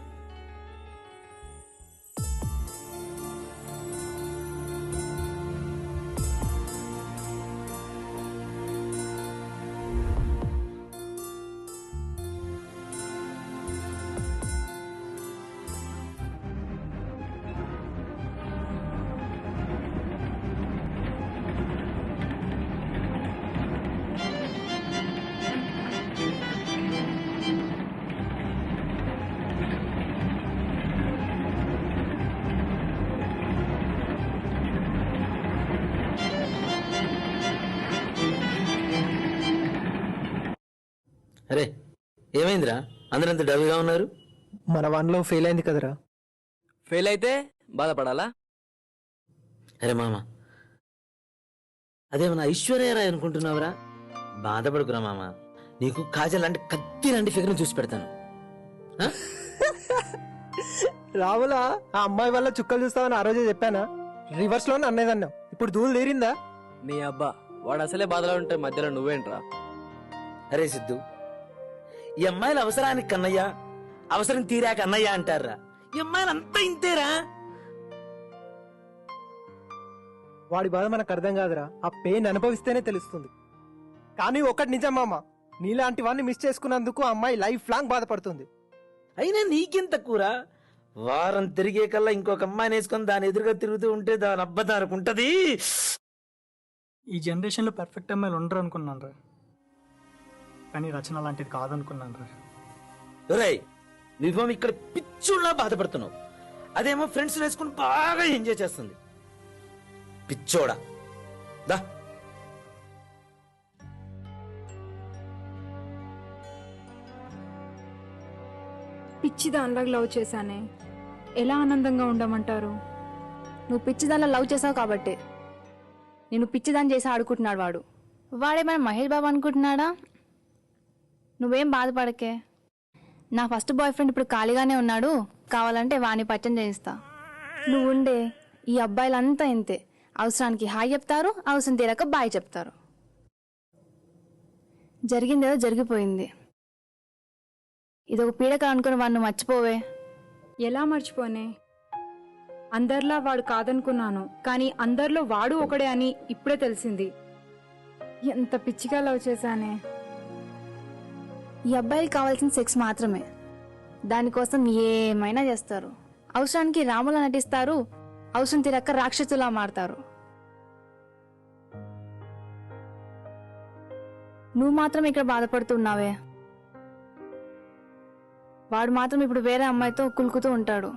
Speaker 3: అరే ఏమైందిరా? అందరూ ఎంత డల్గా ఉన్నారు?
Speaker 5: మన వన్లో ఫెయిల్ అయింది కదరా.
Speaker 16: ఫెయిల్ అయితే బాధపడాలా?
Speaker 3: అరే మామ, అదేమన్నా ఐశ్వర్యరాయ్ అనుకుంటున్నావురా? బాధపడుకురా మామ, నీకు కాజల్ లాంటి కత్తి లాంటి ఫిగర్ని చూసి పెడతాను.
Speaker 5: రావులా, ఆ అమ్మాయి వల్ల చుక్కలు చూస్తావని ఆ రోజే చెప్పానా? రివర్స్ లోనే అన్నదన్నావు, ఇప్పుడు దూలు తీరిందా?
Speaker 16: నీ అబ్బా, వాడు అసలే బాధలో ఉంటే మధ్యలో నువ్వేంట్రా?
Speaker 3: అరే సిద్ధు, ఈ అమ్మాయిల అవసరానికి కన్నయ్య, అవసరం తీరాక అన్నయ్య అంటారా? ఈ అమ్మాయిలు అంతా ఇంతేరా.
Speaker 5: వాడి బాధ మనకు అర్థం కాదురా, ఆ పెయిన్ అనుభవిస్తేనే తెలుస్తుంది. కానీ ఒకటి నిజం మామ, నీలాంటి వాడిని మిస్ చేసుకున్నందుకు ఆ అమ్మాయి లైఫ్ లాంగ్ బాధపడుతుంది.
Speaker 3: అయినా నీకేం తక్కువరా? వారం తిరిగే కల్లా ఇంకొక అమ్మాయిని వేసుకొని దాని ఎదురుగా తిరుగుతూ ఉంటే దాని అబ్బదానికి ఉంటది.
Speaker 4: ఈ జనరేషన్లో పర్ఫెక్ట్ అమ్మాయిలు ఉండరు అనుకున్నాను రా, కానీ రచన లాంటిది కాదనుకున్నాను రా.
Speaker 3: ఒరేయ్, నువ్వేమో ఇక్కడ పిచ్చోళ్ళ బాధపడుతున్నావు, అదేమో ఫ్రెండ్స్ వేసుకుని బాగా ఎంజాయ్ చేస్తుంది. పిచ్చోడా దా.
Speaker 10: పిచ్చి దానిలాగా లవ్ చేశానే, ఎలా ఆనందంగా ఉండమంటారు?
Speaker 7: నువ్వు పిచ్చిదానిలో లవ్ చేసావు కాబట్టి నేను పిచ్చిదాన్ని చేసి ఆడుకుంటున్నాడు వాడు. వాడేమైనా మహేష్ బాబు అనుకుంటున్నాడా? నువ్వేం బాధపడకే, నా ఫస్ట్ బాయ్ ఫ్రెండ్ ఇప్పుడు ఖాళీగానే ఉన్నాడు, కావాలంటే వాణ్ణి పరిచయం చేయిస్తా. నువ్వు ఉండే, ఈ అబ్బాయిలంతా ఇంతే, అవసరానికి హాయ్ చెప్తారు, అవసరం తీరాక బాయ్ చెప్తారు. జరిగిందేదో జరిగిపోయింది, ఇదొక పీడక అనుకుని వాడిని మర్చిపోవే.
Speaker 10: ఎలా మర్చిపోనే? అందరిలా వాడు కాదనుకున్నాను, కానీ అందరిలో వాడు ఒకడే అని ఇప్పుడే తెలిసింది. ఎంత పిచ్చిగా లవ్ చేశానే.
Speaker 7: ఈ అబ్బాయికి కావాల్సిన సెక్స్ మాత్రమే, దానికోసం ఏమైనా చేస్తారు. అవసరానికి రాములా నటిస్తారు, అవసరం తీరక్క రాక్షసులా మారతారు. నువ్వు మాత్రం ఇక్కడ బాధపడుతున్నావే, వాడు మాత్రం ఇప్పుడు వేరే అమ్మాయితో కులుకుతూ ఉంటాడు.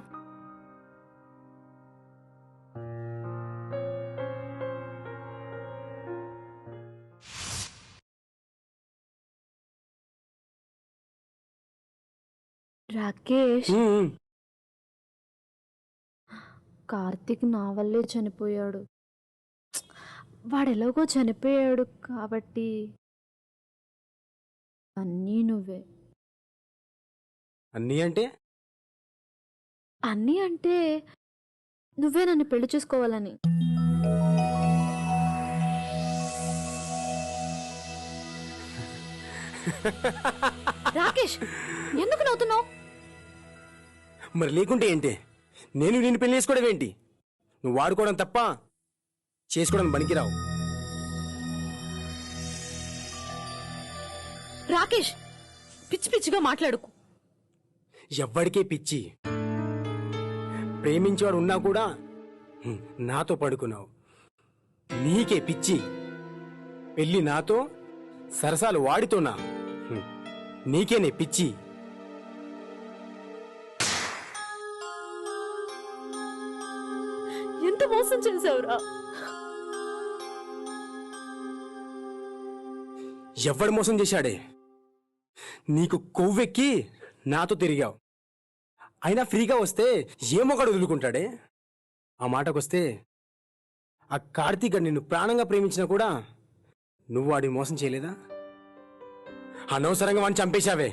Speaker 8: రాకేష్, కార్తీక్ నా వల్లే చనిపోయాడు. వాడు ఎలాగో చనిపోయాడు కాబట్టి అన్నీ నువ్వే.
Speaker 18: అన్నీ అంటే?
Speaker 8: అన్నీ అంటే నువ్వే నన్ను పెళ్లి చేసుకోవాలని. రాకేష్, ఎందుకు నవ్వుతున్నావు?
Speaker 18: మరి లేకుంటే ఏంటి? నేను నిన్ను పెళ్లి చేసుకోవడం ఏంటి? నువ్వు వాడుకోవడం తప్ప చేసుకోవడం పనికిరావు.
Speaker 8: రాకేష్, పిచ్చి పిచ్చిగా మాట్లాడుకు.
Speaker 18: ఎవ్వడికే పిచ్చి. ప్రేమించేవాడు ఉన్నా కూడా నాతో పడుకున్నావు. నీకే పిచ్చి. పెళ్లి నాతో, సరసాలు వాడితోనా? నీకేనే పిచ్చి.
Speaker 8: ఎంత మోసం చేసావురా?
Speaker 18: ఎవడు మోసం చేశాడే? నీకు కొవ్వెక్కి నాతో తిరిగావు. అయినా ఫ్రీగా వస్తే ఏమొకడు వదులుకుంటాడే? ఆ మాటకొస్తే ఆ కార్తీక్ నిన్ను ప్రాణంగా ప్రేమించినా కూడా నువ్వు వాడిని మోసం చేయలేదా? అనవసరంగా వాడిని చంపేశావే.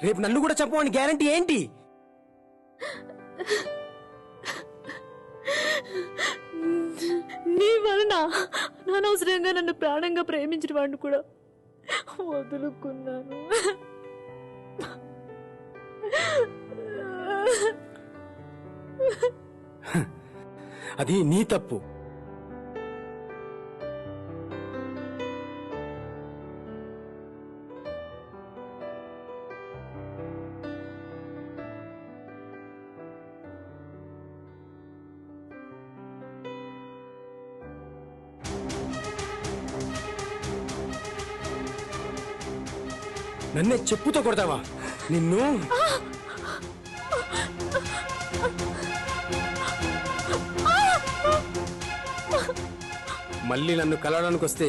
Speaker 18: రేపు నన్ను కూడా చంపవని గ్యారంటీ ఏంటి?
Speaker 8: నీ వలన అనవసరంగా నన్ను ప్రాణంగా ప్రేమించిన వాడిని కూడా వదులుకున్నాను.
Speaker 18: అది నీ తప్పు. నన్నే చెప్పుతో కొడతావా? నిన్ను మళ్ళీ నన్ను కలవడానికి వస్తే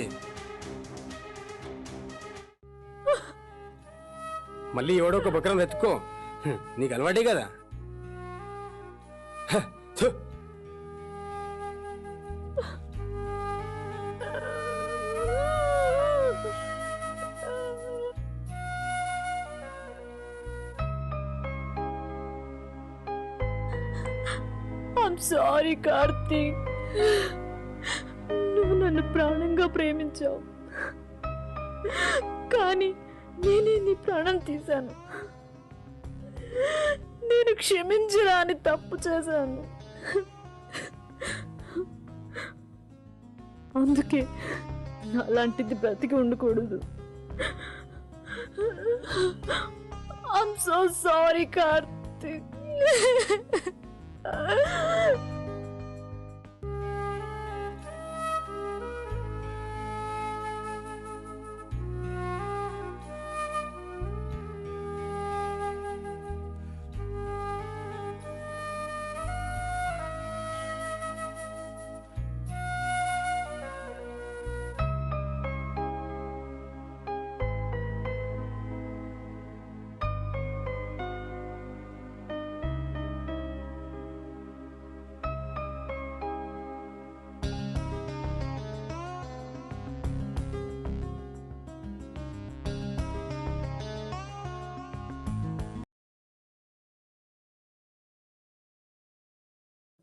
Speaker 18: మళ్ళీ ఎవడో ఒక బక్రం వెతుక్కో. నీకు అలవాటే కదా. హ, థు.
Speaker 11: ఐమ్ సారీ కార్తీక్, నువ్వు నన్ను ప్రాణంగా ప్రేమించావు, కానీ నేనే నీ ప్రాణం తీశాను. నేను క్షమించరాని తప్పు చేశాను. అందుకే అలాంటిది బ్రతికి ఉండకూడదు. I'm so sorry Karthik.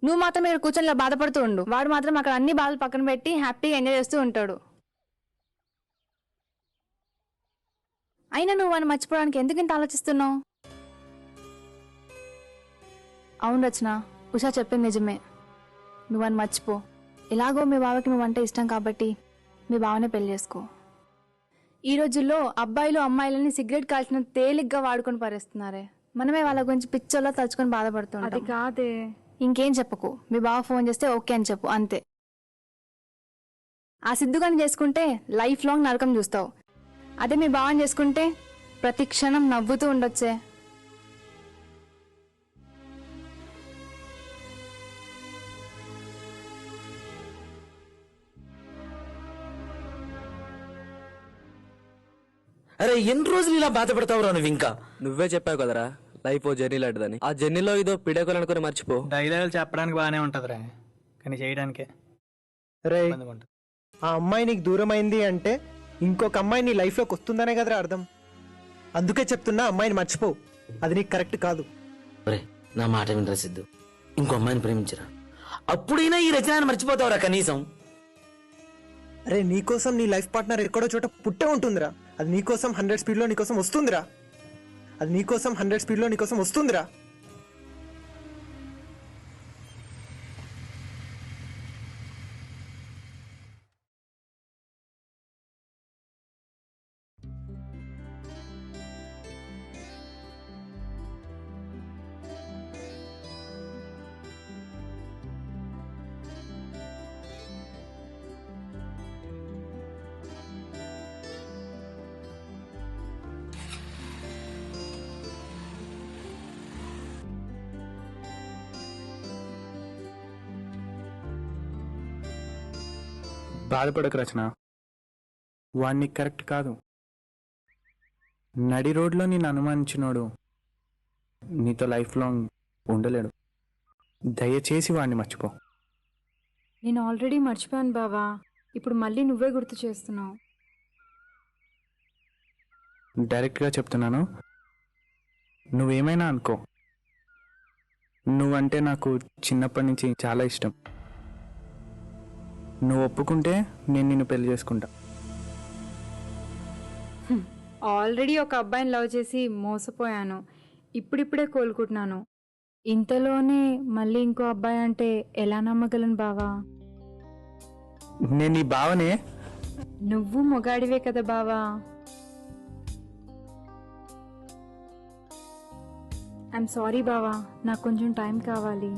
Speaker 7: నువ్వు మాత్రం ఇక్కడ కూర్చొని ఇలా బాధపడుతూ ఉండు. వాడు మాత్రం అక్కడ అన్ని బాధలు పక్కన పెట్టి హ్యాపీగా ఎంజాయ్ చేస్తూ ఉంటాడు. అయినా నువ్వు వాడిని మర్చిపోవడానికి ఎందుకు ఇంత ఆలోచిస్తున్నావు? అవును రచన, ఉషా చెప్పింది నిజమే. నువ్వు వాడిని మర్చిపో. ఎలాగో మీ బావకి నువ్వంటే ఇష్టం కాబట్టి మీ బావనే పెళ్లి చేసుకో. ఈ రోజుల్లో అబ్బాయిలు అమ్మాయిలని సిగరెట్ కాల్చిన తేలిగ్గా వాడుకొని పారేస్తున్నారే. మనమే వాళ్ళ గురించి పిచ్చోలా తలుచుకొని బాధపడుతున్నాం.
Speaker 11: అది కాదే.
Speaker 7: ఇంకేం చెప్పకు. మీ బావ ఫోన్ చేస్తే ఓకే అని చెప్పు, అంతే. ఆ సిద్ధుగాని చేసుకుంటే లైఫ్ లాంగ్ నరకం చూస్తావు. అదే మీ బావని చేసుకుంటే ప్రతి క్షణం నవ్వుతూ ఉండొచ్చే.
Speaker 3: అరే ఎన్ని రోజులు ఇలా బాధపడతావురా నువ్వు? ఇంకా
Speaker 16: నువ్వే చెప్పావు కదరా లైఫ్ ఓ జర్నీ లాంటిదని. ఆ జర్నీలో ఇదో పిడకలు అనుకుని మర్చిపో.
Speaker 4: డైలాగులు చెప్పడానికి బాగానే ఉంటుందిరా, కానీ చేయడానికే
Speaker 5: రే,
Speaker 4: ఇబ్బందిగా ఉంటుంది.
Speaker 5: ఆ అమ్మాయి నీకు దూరం అయింది అంటే ఇంకొక అమ్మాయి నీ లైఫ్లోకి వస్తుందనే కదరా అర్థం. అందుకే చెప్తున్నా, అమ్మాయిని మర్చిపో. అది నీకు కరెక్ట్ కాదు.
Speaker 3: ఒరే నా మాట వినరా సిద్ధు, ఇంకో అమ్మాయిని ప్రేమించరా. అప్పుడైనా ఈ రచనని మర్చిపోతావురా కనీసం.
Speaker 5: అరే నీకోసం నీ లైఫ్ పార్ట్నర్ ఎక్కడో చోట పుట్టే ఉంటుందిరా. అది నీకోసం 100 స్పీడ్లో నీకోసం వస్తుందిరా. అది నీకోసం 100 స్పీడ్లో నీకోసం వస్తుందిరా.
Speaker 19: బాధపడకు రచన, వాణ్ణి కరెక్ట్ కాదు. నడి రోడ్లో నేను అనుమానించినోడు నీతో లైఫ్ లాంగ్ ఉండలేడు. దయచేసి వాణ్ణి మర్చిపో.
Speaker 10: నేను ఆల్రెడీ మర్చిపోయాను బావా, ఇప్పుడు మళ్ళీ నువ్వే గుర్తు చేస్తున్నావు.
Speaker 19: డైరెక్ట్గా చెప్తున్నాను, నువ్వేమైనా అనుకో, నువ్వంటే నాకు చిన్నప్పటి నుంచి చాలా ఇష్టం. నువ్వు ఒప్పుకుంటే నేను నిన్ను పెళ్లి చేసుకుంటా.
Speaker 10: ఆల్రెడీ ఒక అబ్బాయిని లవ్ చేసి మోసపోయాను, ఇప్పుడిప్పుడే కోలుకుంటున్నాను. ఇంతలోనే మళ్ళీ ఇంకో అబ్బాయి అంటే ఎలా నమ్మగలను బావా?
Speaker 19: నేను నీ బావనే.
Speaker 10: నువ్వు మొగాడివే కదా బావా. ఐఎమ్ సారీ బావా, నాకు కొంచెం టైం కావాలి.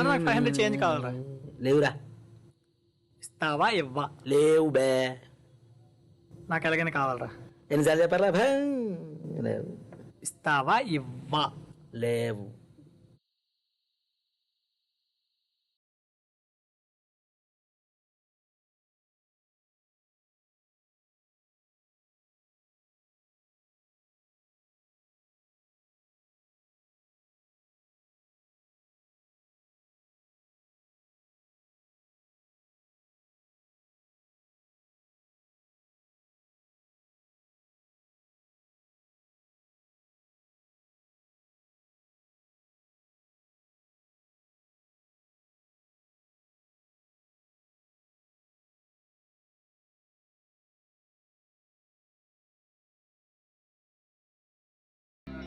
Speaker 4: నాకు 500 చేంజ్ కావాలరా.
Speaker 3: లేవురా.
Speaker 4: ఇస్తావా ఇవ్వా?
Speaker 3: లేవు బే.
Speaker 4: నాకు ఎలాగైనా కావాలరా.
Speaker 3: ఎన్నిసార్లు చెప్పారా లేవు.
Speaker 4: ఇస్తావా ఇవ్వా?
Speaker 3: లేవు.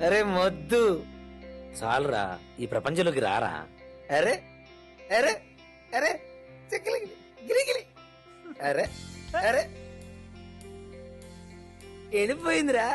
Speaker 3: అరే మొద్దు చాలరా, ఈ ప్రపంచంలోకి రారా. అరే అరే అరే చిక్కిలి గిలిగిలి. అరే అరే వెళ్ళిపోయిందిరా.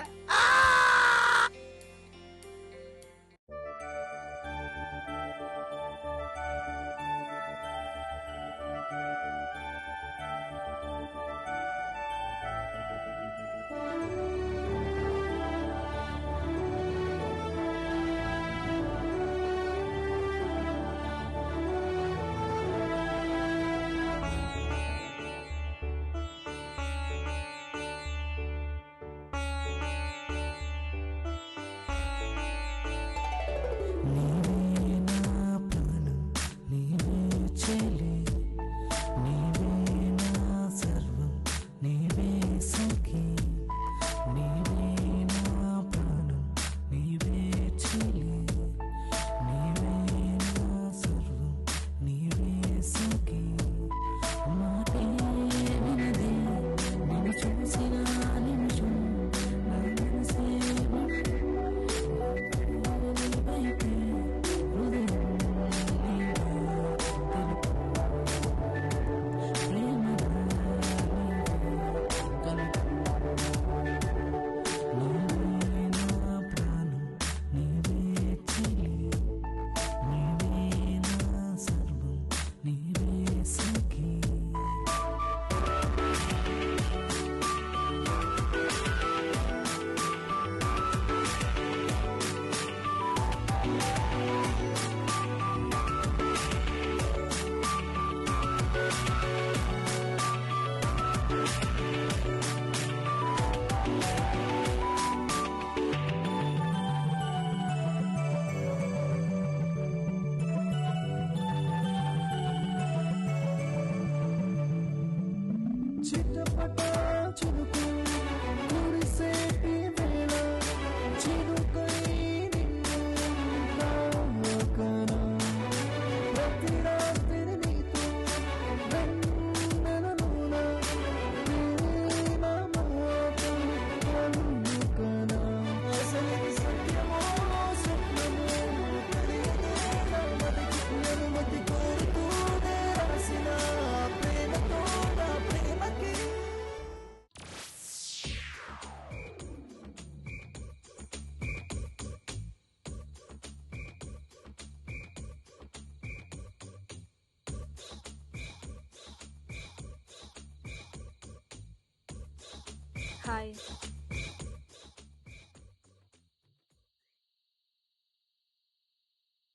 Speaker 10: హాయ్.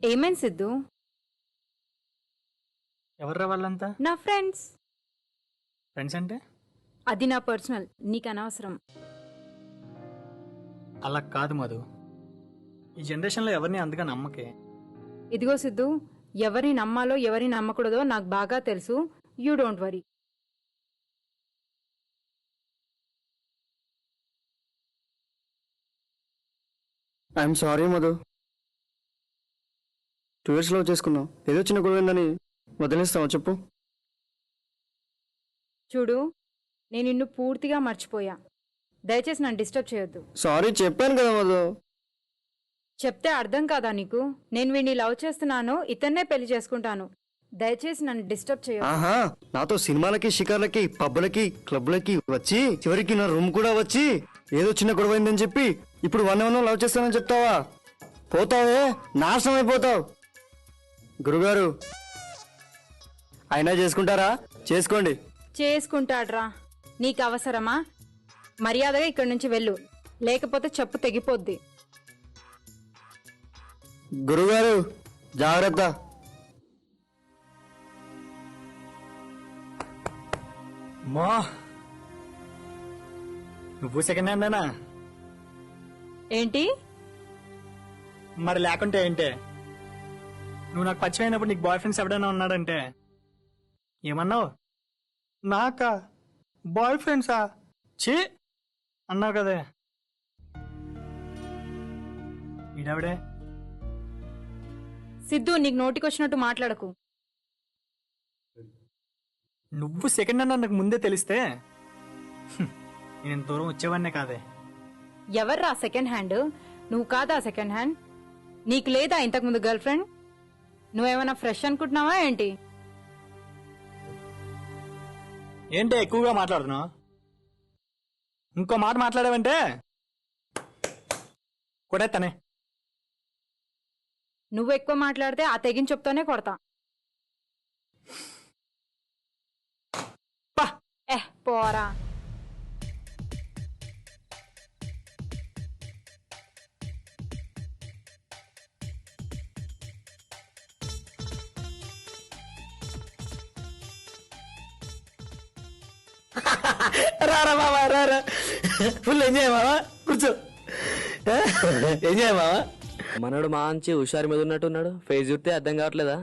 Speaker 10: ఏమైంది సిద్ధు?
Speaker 4: ఎవర్రా వాళ్ళంతా?
Speaker 10: నా ఫ్రెండ్స్.
Speaker 4: ఫ్రెండ్స్ అంటే?
Speaker 10: అది నా పర్సనల్, నీకు అనవసరం.
Speaker 4: అలా కాదు మధు, ఈ జనరేషన్లో ఎవరిని అంతగా నమ్మకే.
Speaker 10: ఇదిగో సిద్ధు, ఎవరిని నమ్మాలో ఎవరిని నమ్మకూడదో నాకు బాగా తెలుసు. You don't worry.
Speaker 19: I'm sorry Madhu, 2 years love చేసుకున్నాం, ఏదో చిన్న గొడవైందని వదిలేస్తావా చెప్పు?
Speaker 10: చూడు, నేను నిన్ను పూర్తిగా మర్చిపోయా. దయచేసి నన్ను డిస్టర్బ్ చేయొద్దు.
Speaker 19: సారీ చెప్పాను కదా మధు.
Speaker 10: చెప్తే అర్థం కాదా నీకు? నేను వీడిని లవ్ చేస్తున్నాను, ఇతన్నే పెళ్లి చేసుకుంటాను. దయచేసి నన్ను డిస్టర్బ్ చేయొద్దు.
Speaker 19: ఆహా, నాతో సినిమాలకి, షికార్లకి, పబ్బులకి, క్లబ్లకి వచ్చి చివరికి నా రూమ్ కూడా వచ్చి ఏదో చిన్న గొడవైందని చెప్పి ఇప్పుడు 1 లవ్ చేస్తానని చెప్తావా? పోతావే, నాశనం అయిపోతావు. గురుగారు, అయినా చేసుకుంటారా? చేసుకోండి.
Speaker 10: చేసుకుంటాడ్రా, నీకు అవసరమా? మర్యాదగా ఇక్కడి నుంచి వెళ్ళు, లేకపోతే చెప్పు తెగిపోద్ది.
Speaker 19: గురుగారు జాగ్రత్త.
Speaker 4: మా నువ్వు సెకండ్ హ్యాండేనా?
Speaker 10: ఏంటి?
Speaker 4: మరి లేకుంటే ఏంటే? నువ్వు నాకు పరిచయం అయినప్పుడు నీకు బాయ్ ఫ్రెండ్స్ ఎవడైనా ఉన్నాడంటే ఏమన్నావు? నాకా బాయ్ ఫ్రెండ్సా చీ అన్నావు కదే. ఈడవిడే
Speaker 10: సిద్ధు, నీకు నోటికొచ్చినట్టు మాట్లాడకు.
Speaker 4: నువ్వు సెకండ్ హ్యాండ్ నాకు ముందే తెలిస్తే నేను దూరం వచ్చేవాడినే కాదే.
Speaker 10: ఎవర్రా సెకండ్ హ్యాండ్? నువ్వు కాదా సెకండ్ హ్యాండ్? నీకు లేదా ఇంతకుముందు గర్ల్ ఫ్రెండ్? నువ్వేమైనా ఫ్రెష్ అనుకుంటున్నావా ఏంటి?
Speaker 4: ఏంటి ఎక్కువగా మాట్లాడుతున్నావు? ఇంకో మాట మాట్లాడావంటే కొడేస్తానే.
Speaker 10: నువ్వు ఎక్కువ మాట్లాడితే ఆ తెగిన చెప్తోనే కొడతా. పోరా.
Speaker 3: రారా బాబా రారా, ఫుల్ ఎంజాయ్ మావా, కూర్చో. ఎంజాయ్ మావా.
Speaker 16: మనోడు మంచి హుషారు మీద ఉన్నట్టున్నాడు. ఫేస్ చూస్తే అర్థం కావట్లేదా?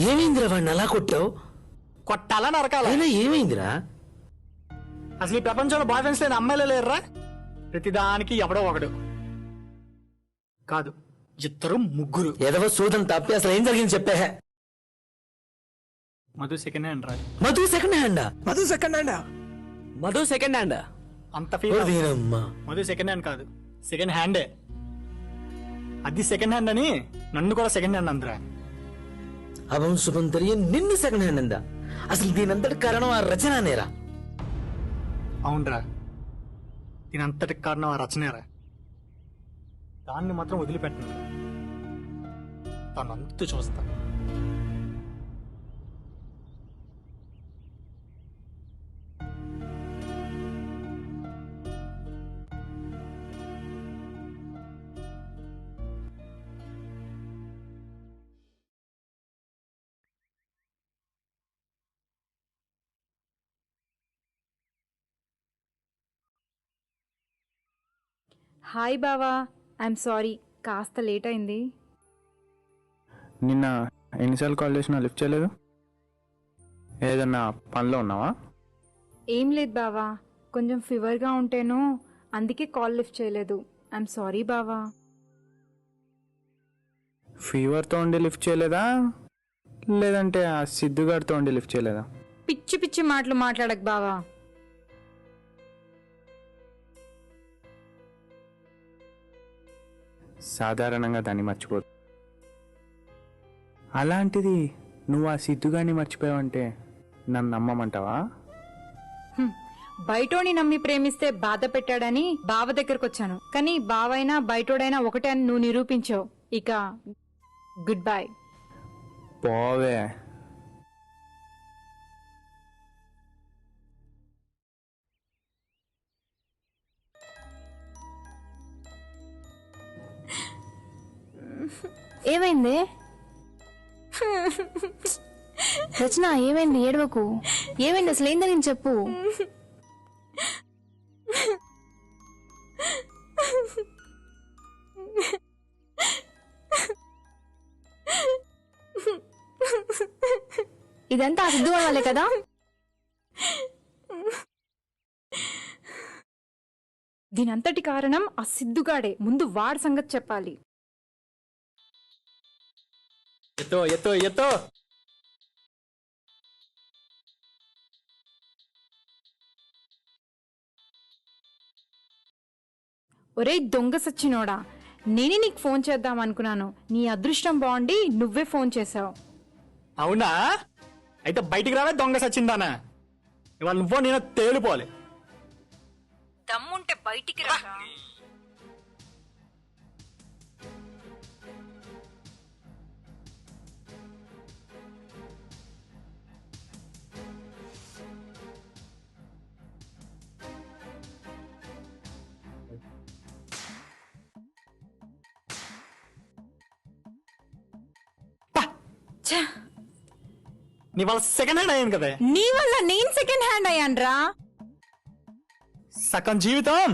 Speaker 3: ఏమైందిరా వాడిని అలా కొట్టావు?
Speaker 4: కొట్టాలా నరకాలా?
Speaker 3: ఏమైందిరా?
Speaker 4: అసలు ఈ ప్రపంచంలో బాయ్ ఫ్రెండ్స్ లేని అమ్మాయిలే లేరురా. ప్రతిదానికి ఎవడో ఒకడు కాదు, ఇద్దరు ముగ్గురు.
Speaker 3: ఎదవ సూదం తప్పి అసలు ఏం జరిగింది చెప్పే.
Speaker 4: మధు సెకండ్ హ్యాండ్ రా.
Speaker 3: మధు సెకండ్ హ్యాండా?
Speaker 5: మధు సెకండ్ హ్యాండా?
Speaker 16: మధు సెకండ్ హ్యాండా?
Speaker 4: అంత ఫీల్. మధు సెకండ్ హ్యాండ్ కాదు, సెకండ్ హ్యాండే. అది సెకండ్ హ్యాండ్ అని నన్ను కూడా సెకండ్ హ్యాండ్ అందరా.
Speaker 3: అవం శుభం తెలియ నిన్ను సెకండ్ హ్యాండ్ అందా? అసలు దీనంతటి కారణం ఆ రచననేరా?
Speaker 4: అవునరా, దీనంతటి కారణం ఆ రచనేరా. దాన్ని మాత్రం వదిలిపెట్టను, తనంతు చూస్తా.
Speaker 10: హాయ్ బావా, ఐఎమ్ సారీ, కాస్త లేట్ అయింది.
Speaker 9: నిన్న ఎన్నిసార్లు కాల్ చేసినా లిఫ్ట్ చేయలేదు? ఏదన్నా పనిలో ఉన్నావా?
Speaker 10: ఏం లేదు బావా, కొంచెం ఫీవర్గా ఉంటేను, అందుకే కాల్ లిఫ్ట్ చేయలేదు. ఐఎమ్ సారీ బావా.
Speaker 9: ఫీవర్తో ఉండి లిఫ్ట్ చేయలేదా, లేదంటే ఆ సిద్ధుగాడితో ఉండి లిఫ్ట్ చేయలేదా?
Speaker 10: పిచ్చి పిచ్చి మాటలు మాట్లాడకు బావా.
Speaker 9: సాధారణంగా దాన్ని మర్చిపోదు. అలాంటిది నువ్వు ఆ సిద్ధుగాని మర్చిపోయావంటే నన్ను నమ్మమంటావా?
Speaker 10: బయటోని నమ్మి ప్రేమిస్తే బాధ పెట్టాడని బావ దగ్గరకు వచ్చాను, కానీ బావైనా బయటోడైనా ఒకటే అని నువ్వు నిరూపించావు. ఇక గుడ్ బై.
Speaker 9: పోవే.
Speaker 7: ఏమైంది రచన? ఏమైంది? ఏడవకు. ఏమైంది అసలు? ఏందని చెప్పు. ఇదంతా ఆ సిద్ధు వాళ్ళే కదా?
Speaker 10: దీనంతటి కారణం ఆ సిద్ధుగాడే. ముందు వాడి సంగతి చెప్పాలి.
Speaker 4: ఎత్తో ఎత్తో ఎత్తో.
Speaker 10: ఒరే దొంగ సచ్చినోడా, నేనే నీకు ఫోన్ చేద్దాం అనుకున్నాను. నీ అదృష్టం బాగుండి నువ్వే ఫోన్ చేసావు.
Speaker 4: అవునా? అయితే బయటికి రావే దొంగ సచ్చిందానా. ఇవాళ నువ్వు నేను తేలిపోవాలి.
Speaker 10: దమ్ముంటే బయటికి రా.
Speaker 4: నీ వాళ్ళ సెకండ్ హ్యాండ్ అయ్యాను కదా,
Speaker 10: నీ వల్ల నేను సెకండ్ హ్యాండ్ అయ్యాన్రా.
Speaker 4: సగం జీవితం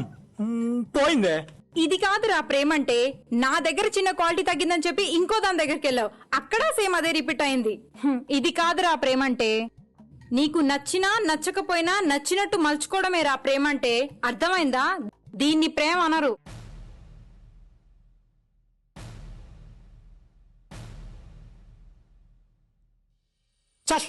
Speaker 4: పోయిందే.
Speaker 10: ఇది కాదురా ప్రేమంటే. నా దగ్గర చిన్న క్వాలిటీ తగ్గిందని చెప్పి ఇంకో దాని దగ్గరికి వెళ్ళావు, అక్కడ సేమ్ అదే రిపీట్ అయింది. ఇది కాదురా ప్రేమంటే. నీకు నచ్చినా నచ్చకపోయినా నచ్చినట్టు మలుచుకోవడమే రా ప్రేమంటే. అర్థమైందా? దీన్ని ప్రేమ అనరు.
Speaker 4: చల్.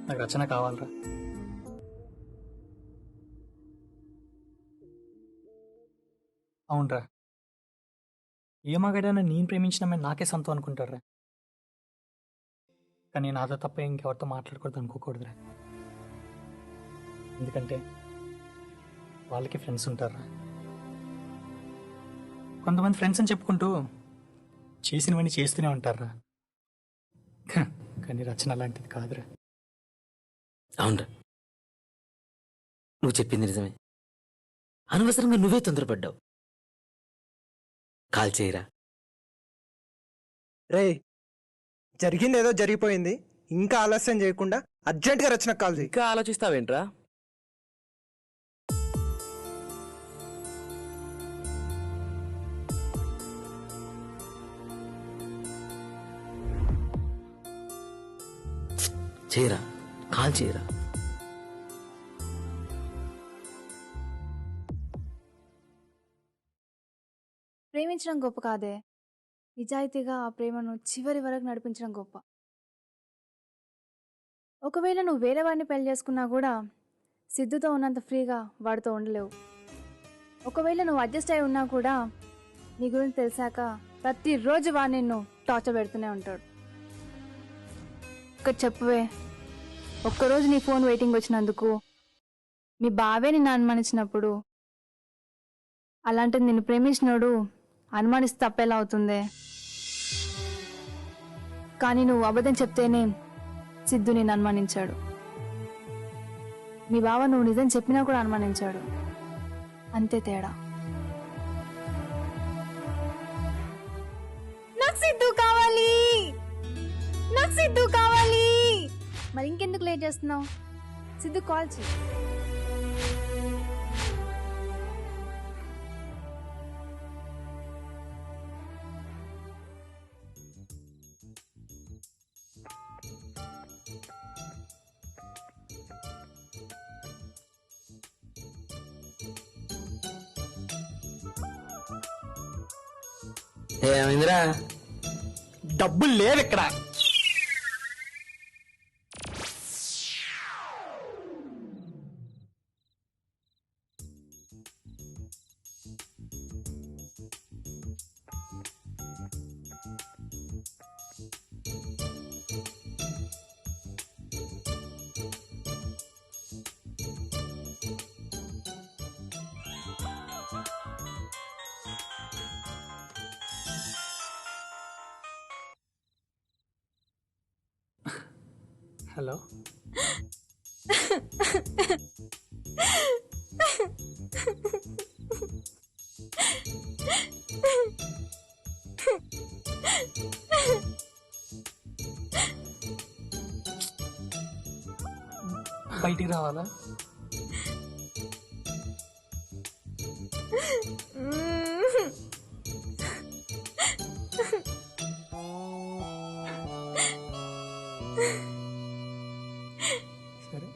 Speaker 4: నాకు రచన కావాలరా. అవునరా, ఏ మగాడైనా నేను ప్రేమించిన నాకే సొంతం అనుకుంటారా. కానీ నాతో తప్ప ఇంకెవరితో మాట్లాడకూడదు అనుకోకూడదురా. ఎందుకంటే వాళ్ళకి ఫ్రెండ్స్ ఉంటారా. కొంతమంది ఫ్రెండ్స్ అని చెప్పుకుంటూ చేసినవన్నీ చేస్తూనే ఉంటారా. కానీ రచన లాంటిది కాదురా.
Speaker 3: అవునరా, నువ్వు చెప్పింది నిజమే. అనవసరంగా నువ్వే తొందరపడ్డావు. కాల్ చేయరా.
Speaker 5: రే, జరిగిందేదో జరిగిపోయింది. ఇంకా ఆలస్యం చేయకుండా అర్జెంట్గా రచన కాల్ చేయి.
Speaker 16: ఇంకా ఆలోచిస్తావేంట్రా?
Speaker 3: చేయరా, కాల్ చేయరా.
Speaker 7: ప్రేమించడం గొప్ప కాదే, నిజాయితీగా ఆ ప్రేమను చివరి వరకు నడిపించడం గొప్ప. ఒకవేళ నువ్వు వేరే వాడిని పెళ్లి చేసుకున్నా కూడా సిద్ధుతో ఉన్నంత ఫ్రీగా వాడితో ఉండలేవు. ఒకవేళ నువ్వు అడ్జస్ట్ అయి ఉన్నా కూడా నీ గురించి తెలిసాక ప్రతిరోజు వాడు నిన్ను టార్చర్ పెడుతూనే ఉంటాడు. ఇక్కడ చెప్పువే, ఒక్కరోజు నీ ఫోన్ వెయిటింగ్ వచ్చినందుకు మీ బావే నిన్ను అనుమానించినప్పుడు, అలాంటిది నిన్ను ప్రేమించినోడు అనుమానిస్తే తప్పేలా అవుతుందే. కానీ నువ్వు అబద్ధం చెప్తేనే సిద్ధు నిన్ను అనుమానించాడు. మీ బావ నువ్వు నిజం చెప్పినా కూడా అనుమానించాడు. అంతే తేడా. నాకు సిద్ధు కావాలి, నాకు సిద్ధు కావాలి. మరి ఇంకెందుకు లేట్ చేస్తున్నావు? సిద్ధు కాల్ చేయి.
Speaker 3: ఏమైందిరా?
Speaker 4: డబ్బులు లేవు ఇక్కడ. హలో బయటికి రావాలా? సరే.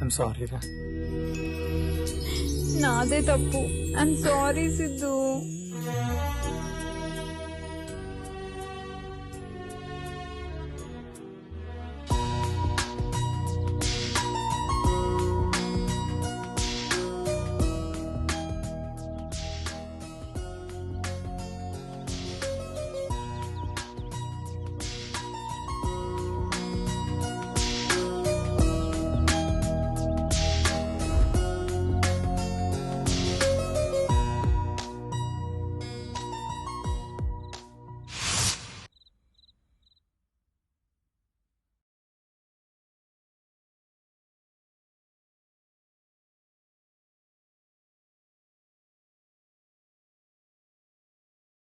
Speaker 4: ఐమ్ సారీ రా.
Speaker 11: నాదే తప్పు. I'm sorry Siddhu.